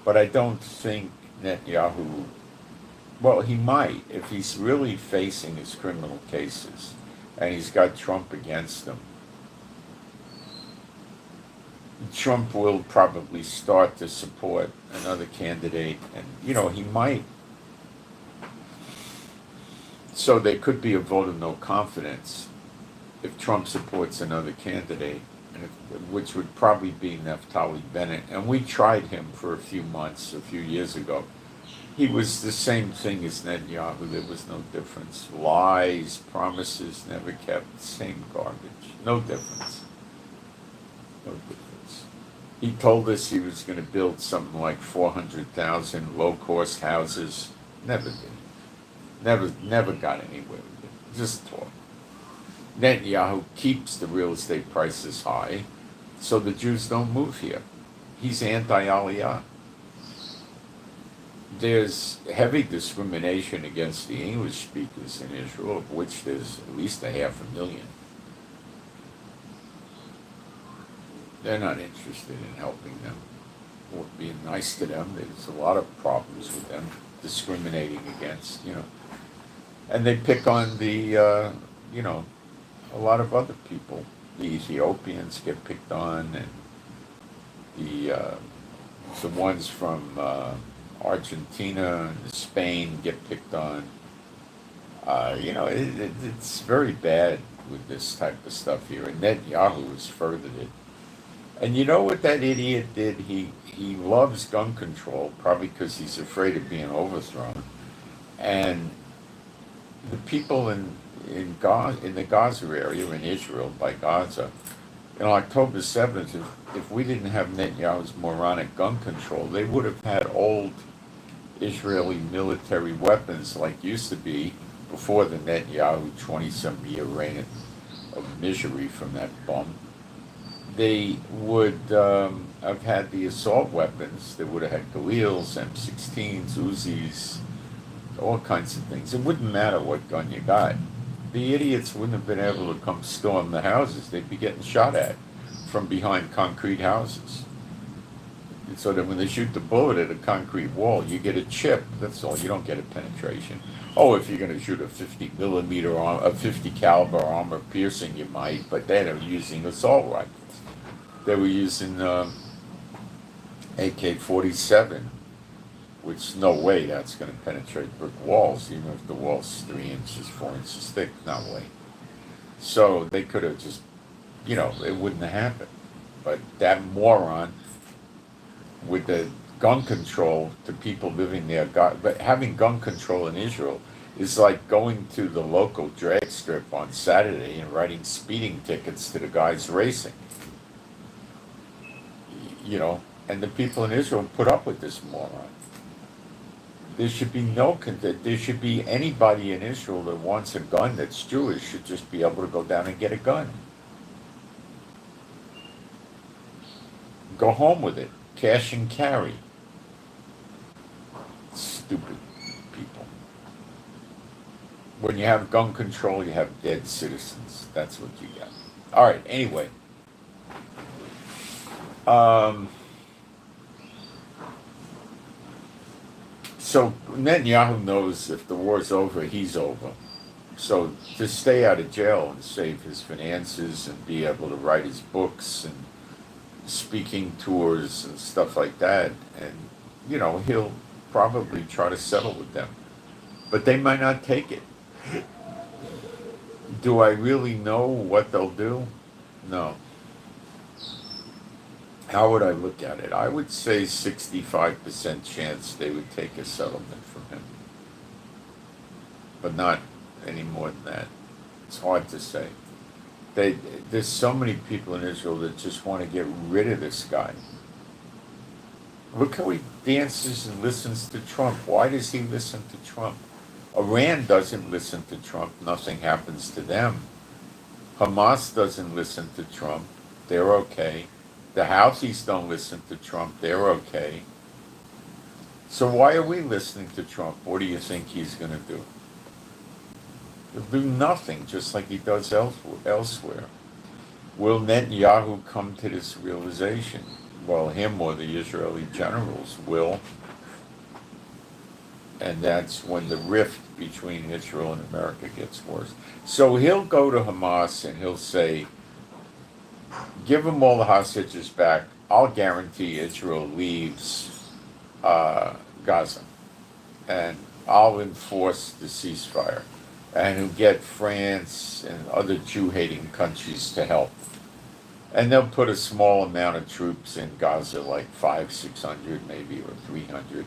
Speaker 1: But I don't think Netanyahu, well, he might, if he's really facing his criminal cases and he's got Trump against him. Trump will probably start to support another candidate, and he might. So there could be a vote of no confidence, if Trump supports another candidate, which would probably be Naftali Bennett. And we tried him for a few months, a few years ago. He was the same thing as Netanyahu. There was no difference. Lies, promises never kept, same garbage. No difference. No difference. He told us he was going to build something like 400,000 low-cost houses. Never did. Never got anywhere with it. Just talk. Netanyahu keeps the real estate prices high so the Jews don't move here. He's anti-Aliyah. There's heavy discrimination against the English speakers in Israel, of which there's at least 500,000. They're not interested in helping them or being nice to them. There's a lot of problems with them, discriminating against, And they pick on the, a lot of other people. The Ethiopians get picked on, and the ones from Argentina and Spain get picked on. It's very bad with this type of stuff here, and Netanyahu has furthered it. And you know what that idiot did? He loves gun control, probably because he's afraid of being overthrown. And the people in the Gaza area, in Israel, by Gaza, on October 7th, if we didn't have Netanyahu's moronic gun control, they would have had old Israeli military weapons like used to be before the Netanyahu 20-some year reign of misery from that bum. They would have had the assault weapons. They would have had Galils, M16s, Uzis, all kinds of things. It wouldn't matter what gun you got. The idiots wouldn't have been able to come storm the houses. They'd be getting shot at from behind concrete houses. And so that when they shoot the bullet at a concrete wall, you get a chip. That's all. You don't get a penetration. Oh, if you're going to shoot a 50 caliber armor piercing, you might. But then they're using assault rifles. They were using AK-47, which no way that's going to penetrate brick walls, even if the wall's 3 inches, 4 inches thick. No way. So they could have just, it wouldn't have happened. But that moron with the gun control to people living there, but having gun control in Israel is like going to the local drag strip on Saturday and writing speeding tickets to the guys racing. And the people in Israel put up with this moron. There should be anybody in Israel that wants a gun that's Jewish should just be able to go down and get a gun. Go home with it. Cash and carry. Stupid people. When you have gun control, you have dead citizens. That's what you got. All right, anyway. So Netanyahu knows if the war's over, he's over. So to stay out of jail and save his finances and be able to write his books and speaking tours and stuff like that, and he'll probably try to settle with them. But they might not take it. Do I really know what they'll do? No. How would I look at it? I would say 65% chance they would take a settlement from him. But not any more than that. It's hard to say. There's so many people in Israel that just want to get rid of this guy. Look how he dances and listens to Trump. Why does he listen to Trump? Iran doesn't listen to Trump. Nothing happens to them. Hamas doesn't listen to Trump. They're okay. The Houthis don't listen to Trump. They're okay. So why are we listening to Trump? What do you think he's going to do? He'll do nothing, just like he does elsewhere. Will Netanyahu come to this realization? Well, him or the Israeli generals will. And that's when the rift between Israel and America gets worse. So he'll go to Hamas and he'll say, give them all the hostages back. I'll guarantee Israel leaves Gaza. And I'll enforce the ceasefire. and who get France and other Jew-hating countries to help. And they'll put a small amount of troops in Gaza, like 600 maybe, or 300.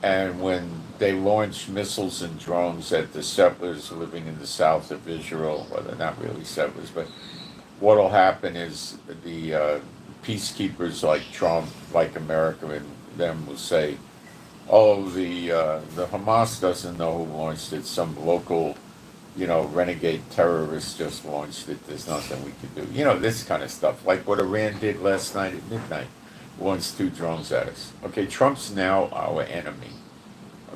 Speaker 1: And when they launch missiles and drones at the settlers living in the south of Israel, well, they're not really settlers, but what'll happen is the peacekeepers like Trump, like America, and them will say, "Oh, the Hamas doesn't know who launched it. Some local, renegade terrorist just launched it. There's nothing we can do." This kind of stuff, like what Iran did last night at midnight, launched 2 drones at us. Okay, Trump's now our enemy.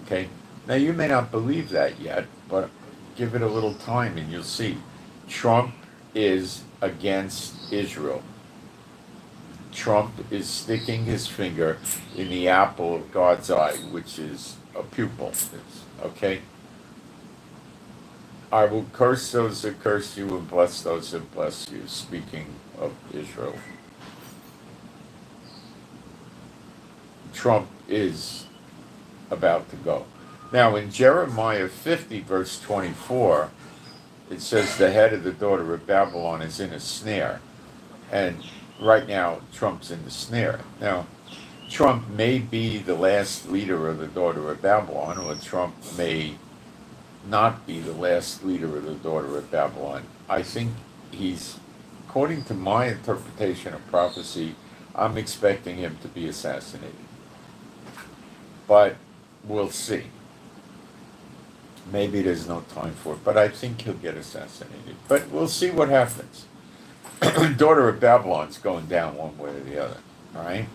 Speaker 1: Okay, now you may not believe that yet, but give it a little time and you'll see. Trump is against Israel. Trump is sticking his finger in the apple of God's eye, which is a pupil. Okay? I will curse those that curse you and bless those that bless you, speaking of Israel. Trump is about to go. Now, in Jeremiah 50, verse 24, it says the head of the daughter of Babylon is in a snare. And right now, Trump's in the snare. Now, Trump may be the last leader of the daughter of Babylon, or Trump may not be the last leader of the daughter of Babylon. I think according to my interpretation of prophecy, I'm expecting him to be assassinated. But we'll see. Maybe there's no time for it, but I think he'll get assassinated. But we'll see what happens. Daughter of Babylon's going down one way or the other, all right?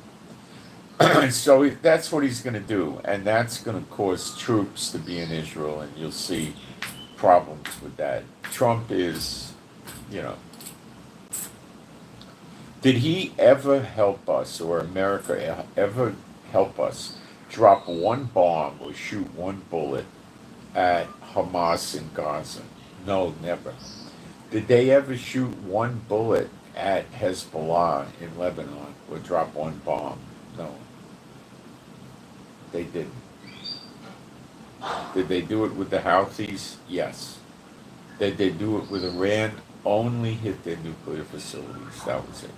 Speaker 1: So that's what he's going to do, and that's going to cause troops to be in Israel, and you'll see problems with that. Trump is, did he ever help us, or America ever help us drop one bomb or shoot one bullet at Hamas in Gaza? No, never. Did they ever shoot one bullet at Hezbollah in Lebanon or drop one bomb? No. They didn't. Did they do it with the Houthis? Yes. Did they do it with Iran? Only hit their nuclear facilities. That was it.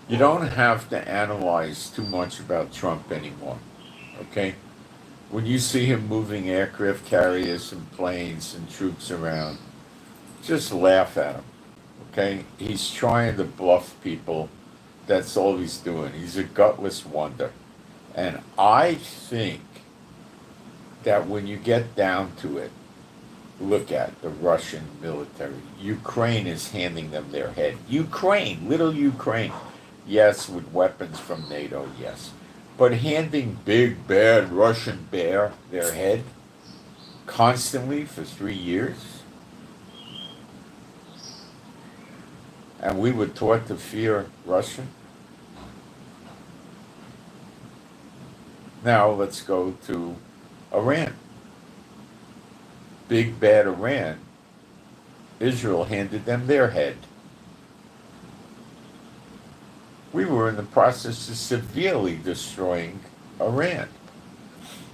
Speaker 1: You don't have to analyze too much about Trump anymore, okay? When you see him moving aircraft carriers and planes and troops around, just laugh at him, okay? He's trying to bluff people. That's all he's doing. He's a gutless wonder. And I think that when you get down to it, look at the Russian military. Ukraine is handing them their head. Ukraine, little Ukraine. Yes, with weapons from NATO, yes. But handing big, bad Russian bear their head constantly for 3 years? And we were taught to fear Russia? Now let's go to Iran. Big, bad Iran. Israel handed them their head. We were in the process of severely destroying Iran,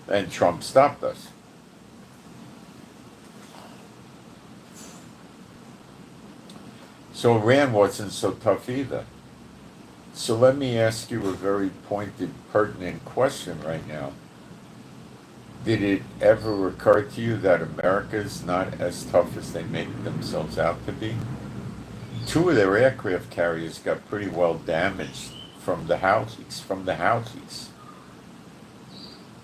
Speaker 1: and Trump stopped us. So Iran wasn't so tough either. So let me ask you a very pointed, pertinent question right now. Did it ever occur to you that America is not as tough as they make themselves out to be? 2 of their aircraft carriers got pretty well damaged from the Houthis.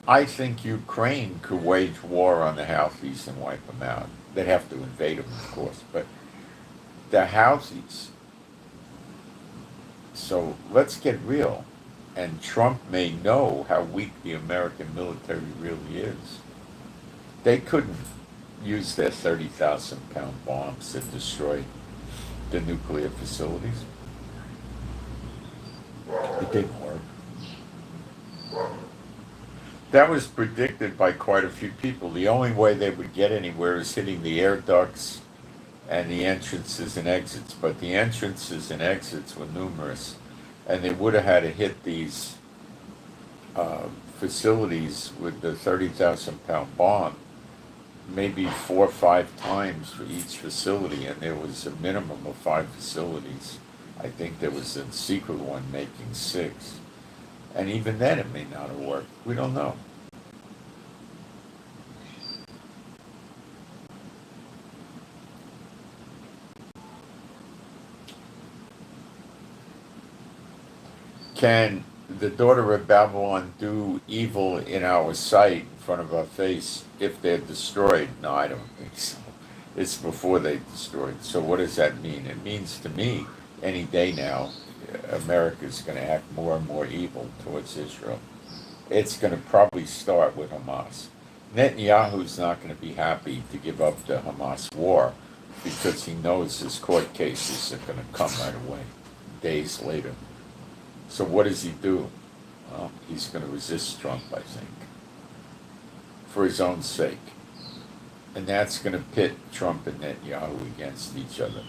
Speaker 1: I think Ukraine could wage war on the Houthis and wipe them out. They'd have to invade them, of course, but the Houthis. So let's get real. And Trump may know how weak the American military really is. They couldn't use their 30,000-pound bombs to destroy the nuclear facilities. It didn't work. That was predicted by quite a few people. The only way they would get anywhere is hitting the air ducts and the entrances and exits. But the entrances and exits were numerous, and they would have had to hit these facilities with the 30,000-pound bomb maybe 4 or 5 times for each facility, and there was a minimum of 5 facilities. I think there was a secret one making 6. And even then it may not have worked. We don't know. Can the daughter of Babylon do evil in our sight, in front of our face, if they're destroyed? No, I don't think so. It's before they're destroyed. So what does that mean? It means to me, any day now, America's going to act more and more evil towards Israel. It's going to probably start with Hamas. Netanyahu's not going to be happy to give up the Hamas war because he knows his court cases are going to come right away, days later. So what does he do? Well, he's going to resist Trump, I think, for his own sake. And that's going to pit Trump and Netanyahu against each other.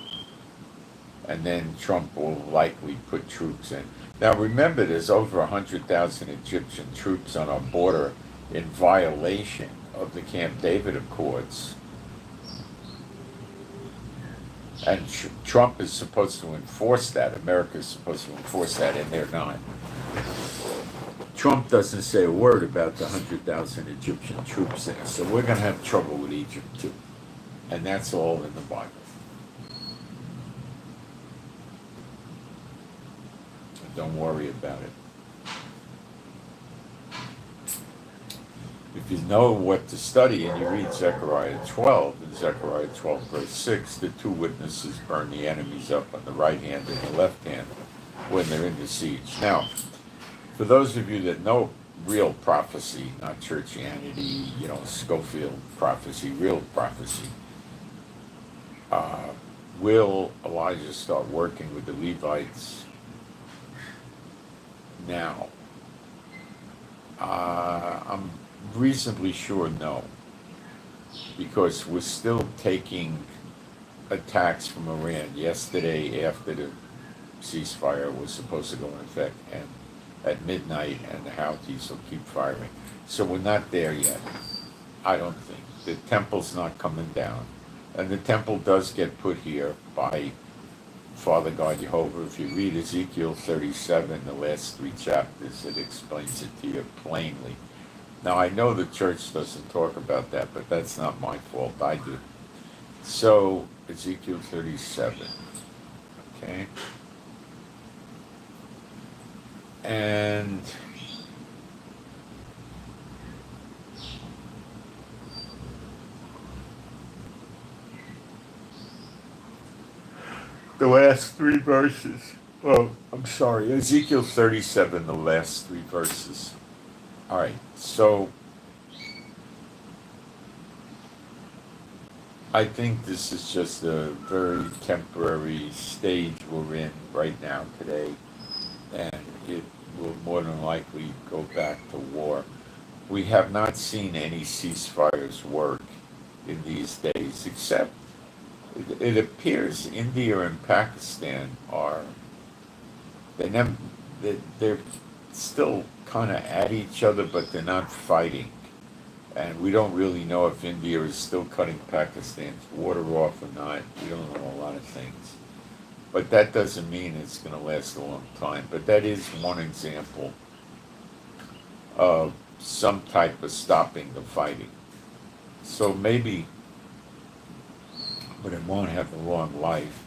Speaker 1: And then Trump will likely put troops in. Now remember, there's over 100,000 Egyptian troops on our border in violation of the Camp David Accords. And Trump is supposed to enforce that. America is supposed to enforce that, and they're not. Trump doesn't say a word about the 100,000 Egyptian troops there. So we're going to have trouble with Egypt too. And that's all in the Bible. Don't worry about it. If you know what to study and you read Zechariah 12, in Zechariah 12 verse 6, the 2 witnesses burn the enemies up on the right hand and the left hand when they're in the siege. Now, for those of you that know real prophecy, not churchianity, Schofield prophecy, real prophecy, will Elijah start working with the Levites now? I'm reasonably sure no, because we're still taking attacks from Iran. Yesterday, after the ceasefire was supposed to go in effect, and at midnight, and the Houthis will keep firing. So we're not there yet, I don't think. The temple's not coming down. And the temple does get put here by Father God Jehovah. If you read Ezekiel 37, the last 3 chapters, it explains it to you plainly. Now, I know the church doesn't talk about that, but that's not my fault. I do. So, Ezekiel 37. Okay? And the last 3 verses. Oh, I'm sorry. Ezekiel 37, the last 3 verses. All right, so I think this is just a very temporary stage we're in right now today, and it will more than likely go back to war. We have not seen any ceasefires work in these days, except it appears India and Pakistan are, they're still kind of at each other, but they're not fighting. And we don't really know if India is still cutting Pakistan's water off or not. We don't know a lot of things. But that doesn't mean it's going to last a long time. But that is one example of some type of stopping the fighting. So maybe, but it won't have a long life.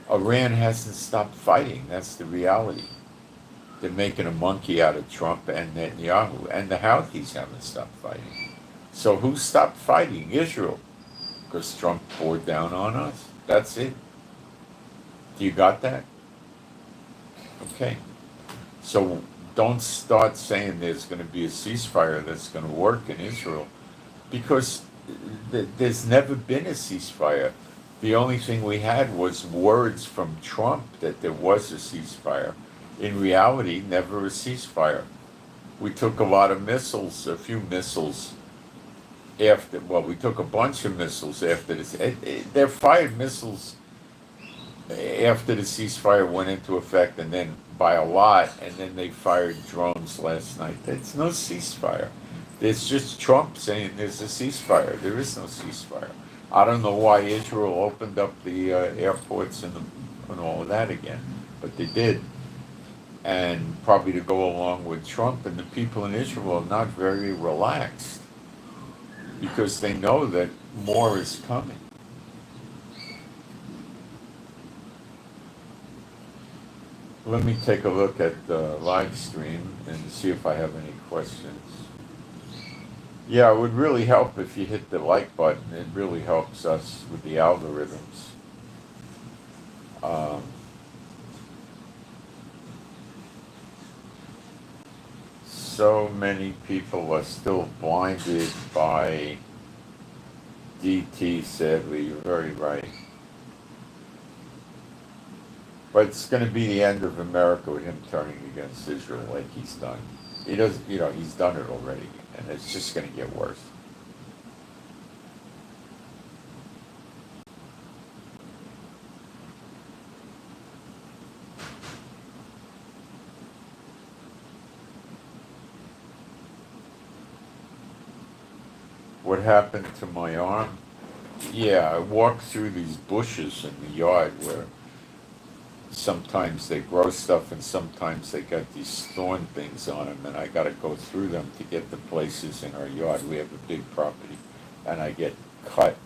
Speaker 1: Iran hasn't stopped fighting. That's the reality. They're making a monkey out of Trump and Netanyahu, and the Houthis haven't stopped fighting. So who stopped fighting? Israel. Because Trump bore down on us. That's it. Do you got that? Okay. So don't start saying there's going to be a ceasefire that's going to work in Israel, because there's never been a ceasefire. The only thing we had was words from Trump that there was a ceasefire. In reality, never a ceasefire. We took a lot of missiles, a few missiles after, well, we took a bunch of missiles after this. They fired missiles after the ceasefire went into effect, and then by a lot, and then they fired drones last night. There's no ceasefire. There's just Trump saying there's a ceasefire. There is no ceasefire. I don't know why Israel opened up the airports and all of that again, but they did. And probably to go along with Trump, and the people in Israel are not very relaxed because they know that more is coming. Let me take a look at the live stream and see if I have any questions. Yeah, it would really help if you hit the like button. It really helps us with the algorithms. So many people are still blinded by DT, sadly. You're very right. But it's going to be the end of America with him turning against Israel like he's done. He does, he's done it already, and it's just going to get worse. What happened to my arm? Yeah, I walked through these bushes in the yard where sometimes they grow stuff and sometimes they got these thorn things on them, and I got to go through them to get to places in our yard. We have a big property, and I get cut.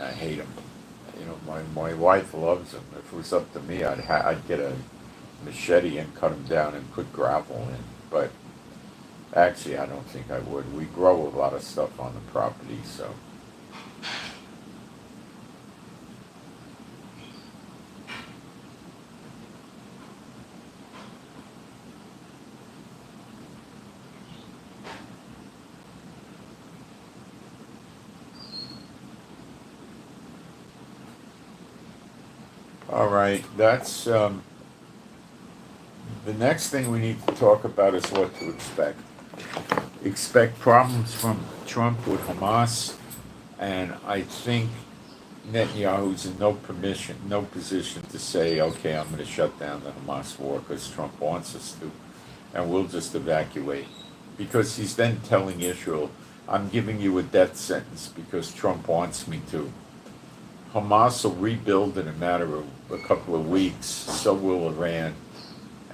Speaker 1: I hate them. My wife loves them. If it was up to me, I'd get a machete and cut them down and put gravel in. But actually, I don't think I would. We grow a lot of stuff on the property, so. All right, that's the next thing we need to talk about is what to expect. Expect problems from Trump with Hamas, and I think Netanyahu's in no position to say, okay, I'm going to shut down the Hamas war because Trump wants us to, and we'll just evacuate. Because he's then telling Israel, I'm giving you a death sentence because Trump wants me to. Hamas will rebuild in a matter of a couple of weeks, so will Iran.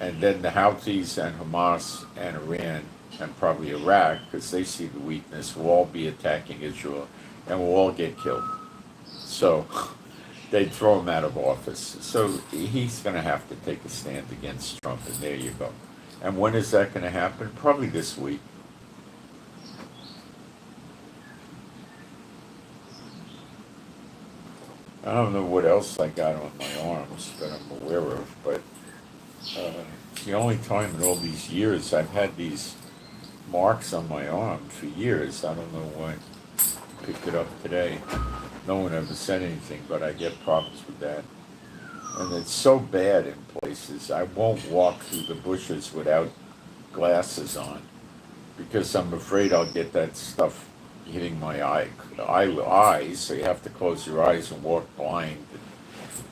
Speaker 1: And then the Houthis and Hamas and Iran and probably Iraq, because they see the weakness, will all be attacking Israel and will all get killed. So they'd throw him out of office. So he's going to have to take a stand against Trump, and there you go. And when is that going to happen? Probably this week. I don't know what else I got on my arms that I'm aware of, but it's the only time in all these years I've had these marks on my arm for years. I don't know why I picked it up today. No one ever said anything, but I get problems with that. And it's so bad in places. I won't walk through the bushes without glasses on because I'm afraid I'll get that stuff hitting my eyes, so you have to close your eyes and walk blind.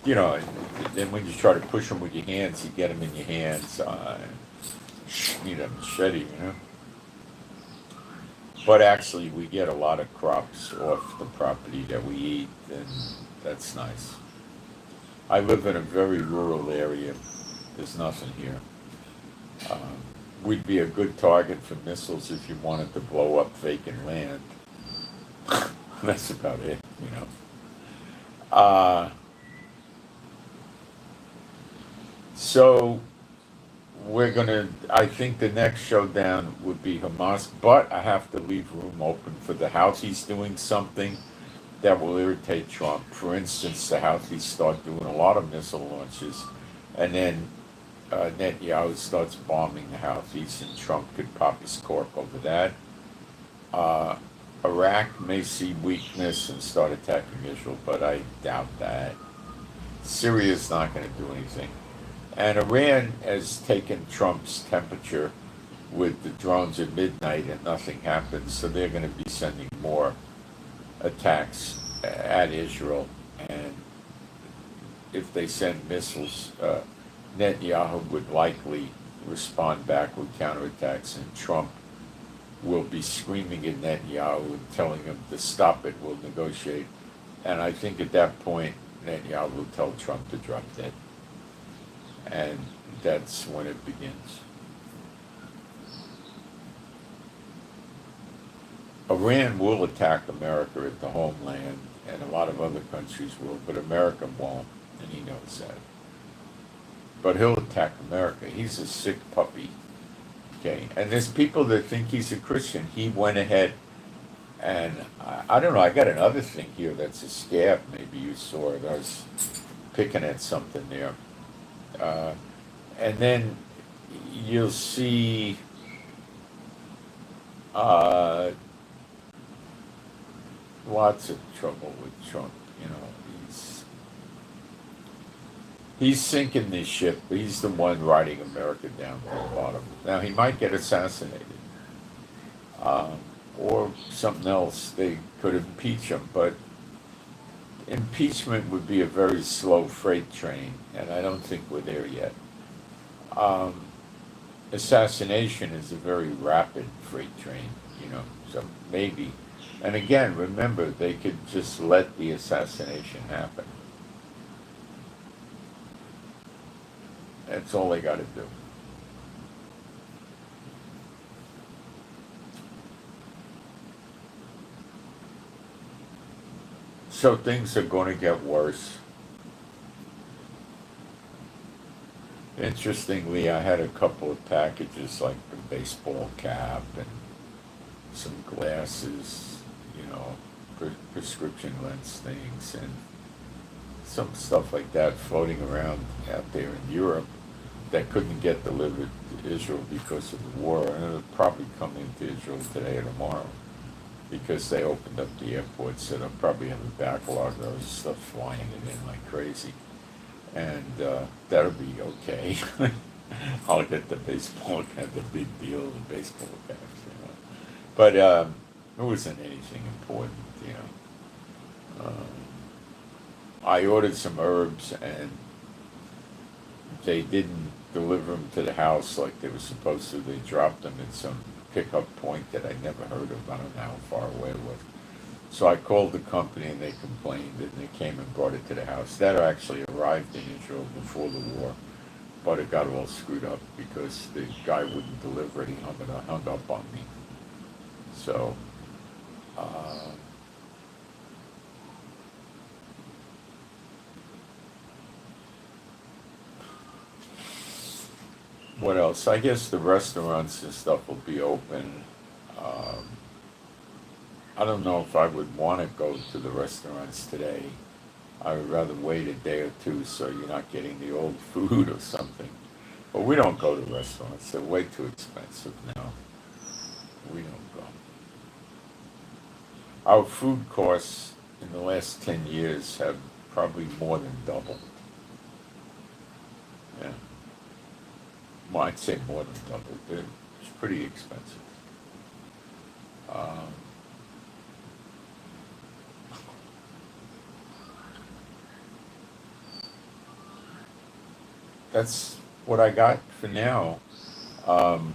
Speaker 1: And then when you try to push them with your hands, you get them in your hands. You need a machete, But actually, we get a lot of crops off the property that we eat, and that's nice. I live in a very rural area. There's nothing here. We'd be a good target for missiles if you wanted to blow up vacant land. That's about it, So I think the next showdown would be Hamas, but I have to leave room open for the Houthis doing something that will irritate Trump. For instance, the Houthis start doing a lot of missile launches, and then Netanyahu starts bombing the Houthis, and Trump could pop his cork over that. Iraq may see weakness and start attacking Israel, but I doubt that. Syria's not going to do anything. And Iran has taken Trump's temperature with the drones at midnight and nothing happens. So they're going to be sending more attacks at Israel. And if they send missiles, Netanyahu would likely respond back with counterattacks, and Trump will be screaming at Netanyahu and telling him to stop it, we'll negotiate. And I think at that point, Netanyahu will tell Trump to drop dead. And that's when it begins. Iran will attack America at the homeland, and a lot of other countries will, but America won't, and he knows that. But he'll attack America. He's a sick puppy, okay? And there's people that think he's a Christian. He went ahead, and I don't know, I got another thing here that's a scab. Maybe you saw it. I was picking at something there. And then you'll see lots of trouble with Trump. You know, he's sinking this ship. He's the one riding America down to the bottom. Now he might get assassinated, or something else. They could impeach him, but impeachment would be a very slow freight train, and I don't think we're there yet. Assassination is a very rapid freight train, you know, so maybe. And again, remember, they could just let the assassination happen. That's all they got to do. So things are going to get worse. Interestingly, I had a couple of packages, like a baseball cap and some glasses, you know, prescription lens things, and some stuff like that floating around out there in Europe that couldn't get delivered to Israel because of the war, and it'll probably come into Israel today or tomorrow because they opened up the airport, so they'll probably have a backlog of those stuff flying it in like crazy. And that'll be okay. I'll get the baseball cap, the big deal, the baseball caps, you know. But it wasn't anything important, you know. I ordered some herbs, and they didn't deliver them to the house like they were supposed to. They dropped them at some pickup point that I never heard of. I don't know how far away it was. So I called the company, and they complained, and they came and brought it to the house. That actually arrived in Israel before the war, but it got all screwed up because the guy wouldn't deliver it. He hung up on me. So, what else? I guess the restaurants and stuff will be open. I don't know if I would want to go to the restaurants today. I would rather wait a day or two so you're not getting the old food or something. But we don't go to restaurants. They're way too expensive now. We don't go. Our food costs in the last 10 years have probably more than doubled. Yeah. Well, I'd say more than doubled. It's pretty expensive. That's what I got for now.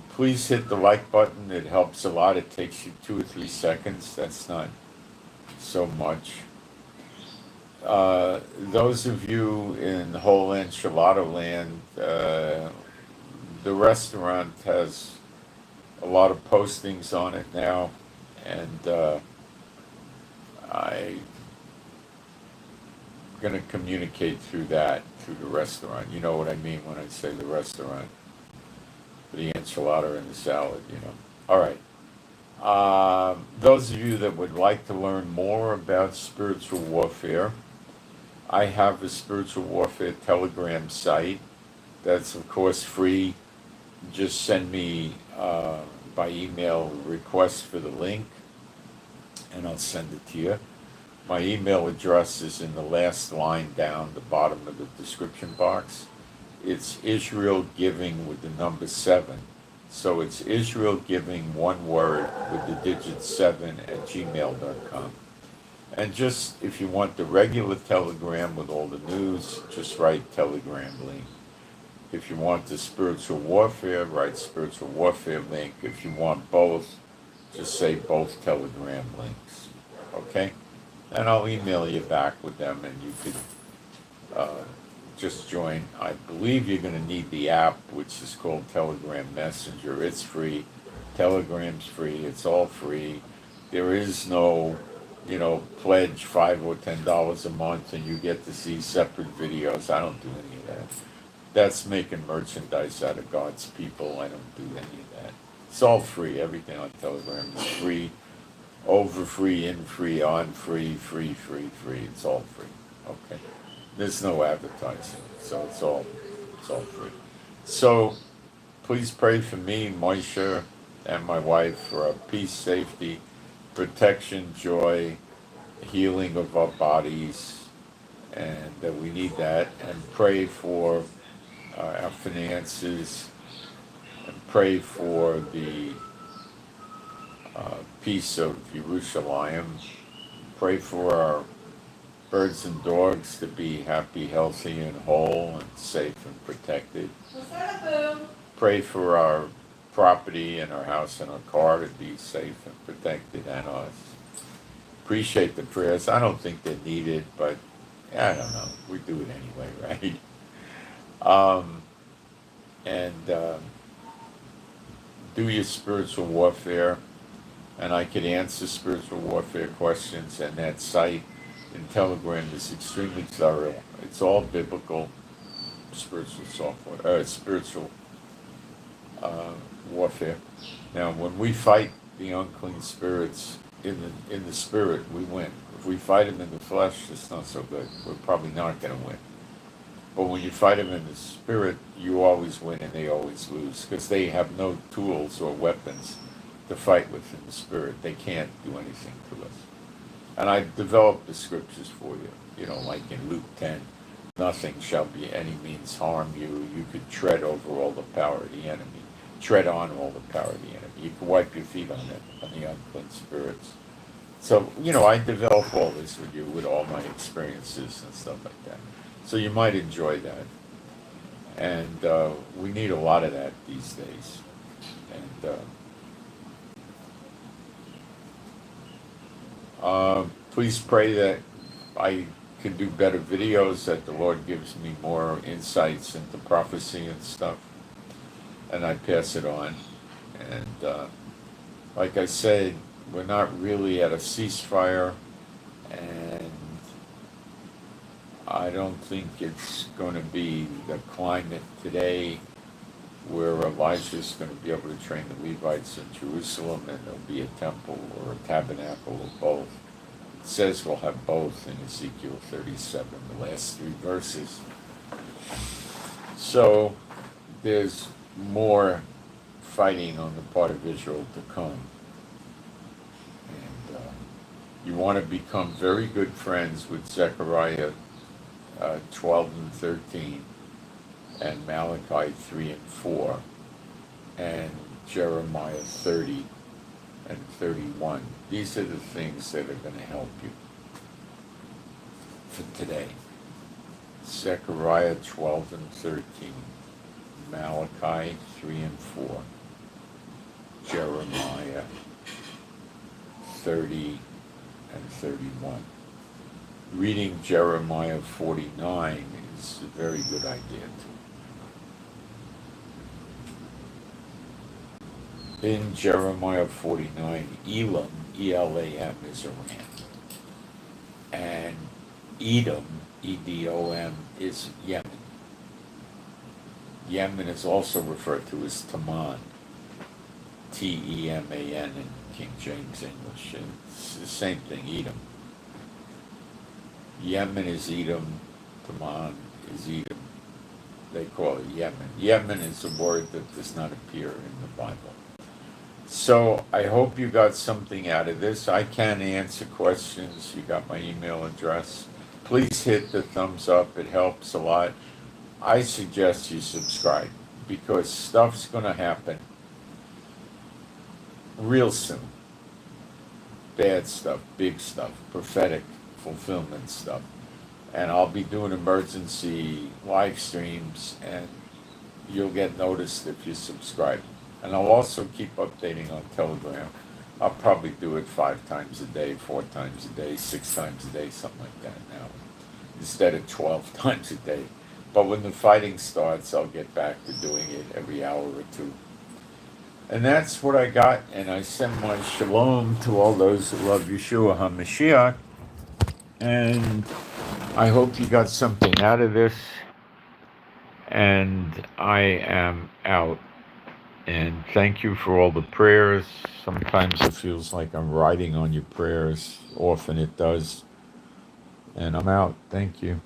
Speaker 1: Please hit the like button. It helps a lot. It takes you 2 or 3 seconds. That's not so much. Those of you in the whole enchilada land, the restaurant has a lot of postings on it now, and I'm going to communicate through the restaurant. You know what I mean when I say the restaurant. The enchilada and the salad, you know. All right. Those of you that would like to learn more about spiritual warfare, I have a spiritual warfare Telegram site that's, of course, free. Just send me by email request for the link, and I'll send it to you. My email address is in the last line down the bottom of the description box. It's Israel Giving with the number 7, So it's Israel Giving, one word, with the digit 7 at gmail.com. And just, if you want the regular telegram with all the news, just write telegram link. If you want the spiritual warfare, write spiritual warfare link. If you want both, just say both telegram links. Okay? And I'll email you back with them, and you could just join. I believe you're going to need the app, which is called Telegram Messenger. It's free. Telegram's free. It's all free. There is no, pledge $5 or $10 a month and you get to see separate videos. I don't do any of that. That's making merchandise out of God's people. I don't do any of that. It's all free. Everything on Telegram is free. Over free, in free, on free, free. It's all free. Okay. There's no advertising, so it's all free. So please pray for me, Moshe, and my wife for our peace, safety, protection, joy, healing of our bodies, and that we need that. And pray for our finances, and pray for the peace of Jerusalem. Pray for our birds and dogs to be happy, healthy, and whole, and safe and protected. Pray for our property and our house and our car to be safe and protected, and us. Appreciate the prayers. I don't think they're needed, but I don't know. We do it anyway, right? And do your spiritual warfare. And I can answer spiritual warfare questions, and that site in Telegram is extremely thorough. It's all biblical, spiritual software, spiritual warfare. Now, when we fight the unclean spirits in the spirit, we win. If we fight them in the flesh, it's not so good. We're probably not going to win. But when you fight them in the spirit, you always win and they always lose, because they have no tools or weapons to fight with in the spirit. They can't do anything to us. And I developed the scriptures for you, like in Luke 10, nothing shall by any means harm you. You could tread over all the power of the enemy, tread on all the power of the enemy. You can wipe your feet on it, on the unclean spirits. So, I develop all this with you, with all my experiences and stuff like that. So you might enjoy that. And we need a lot of that these days. And please pray that I can do better videos, that the Lord gives me more insights into prophecy and stuff, and I pass it on. And like I said, we're not really at a ceasefire, and I don't think it's going to be the climate today where Elijah's going to be able to train the Levites in Jerusalem, and there'll be a temple or a tabernacle or both. It says we'll have both in Ezekiel 37, the last 3 verses. So there's more fighting on the part of Israel to come. And you want to become very good friends with Zechariah 12 and 13, and Malachi 3 and 4, and Jeremiah 30 and 31. These are the things that are going to help you for today. Zechariah 12 and 13, Malachi 3 and 4, Jeremiah 30 and 31. Reading Jeremiah 49 is a very good idea too. In Jeremiah 49, Elam, E-L-A-M, is Iran. And Edom, E-D-O-M, is Yemen. Yemen is also referred to as Teman, T-E-M-A-N in King James English. It's the same thing, Edom. Yemen is Edom, Teman is Edom. They call it Yemen. Yemen is a word that does not appear in the Bible. So I hope you got something out of this. I can answer questions. You got my email address. Please hit the thumbs up. It helps a lot. I suggest you subscribe, because stuff's going to happen real soon. Bad stuff, big stuff, prophetic fulfillment stuff. And I'll be doing emergency live streams, and you'll get noticed if you subscribe. And I'll also keep updating on Telegram. I'll probably do it 5 times a day, 4 times a day, 6 times a day, something like that now, instead of 12 times a day. But when the fighting starts, I'll get back to doing it every hour or two. And that's what I got, and I send my shalom to all those who love Yeshua HaMashiach. And I hope you got something out of this. And I am out. And thank you for all the prayers. Sometimes it feels like I'm riding on your prayers. Often it does. And I'm out. Thank you.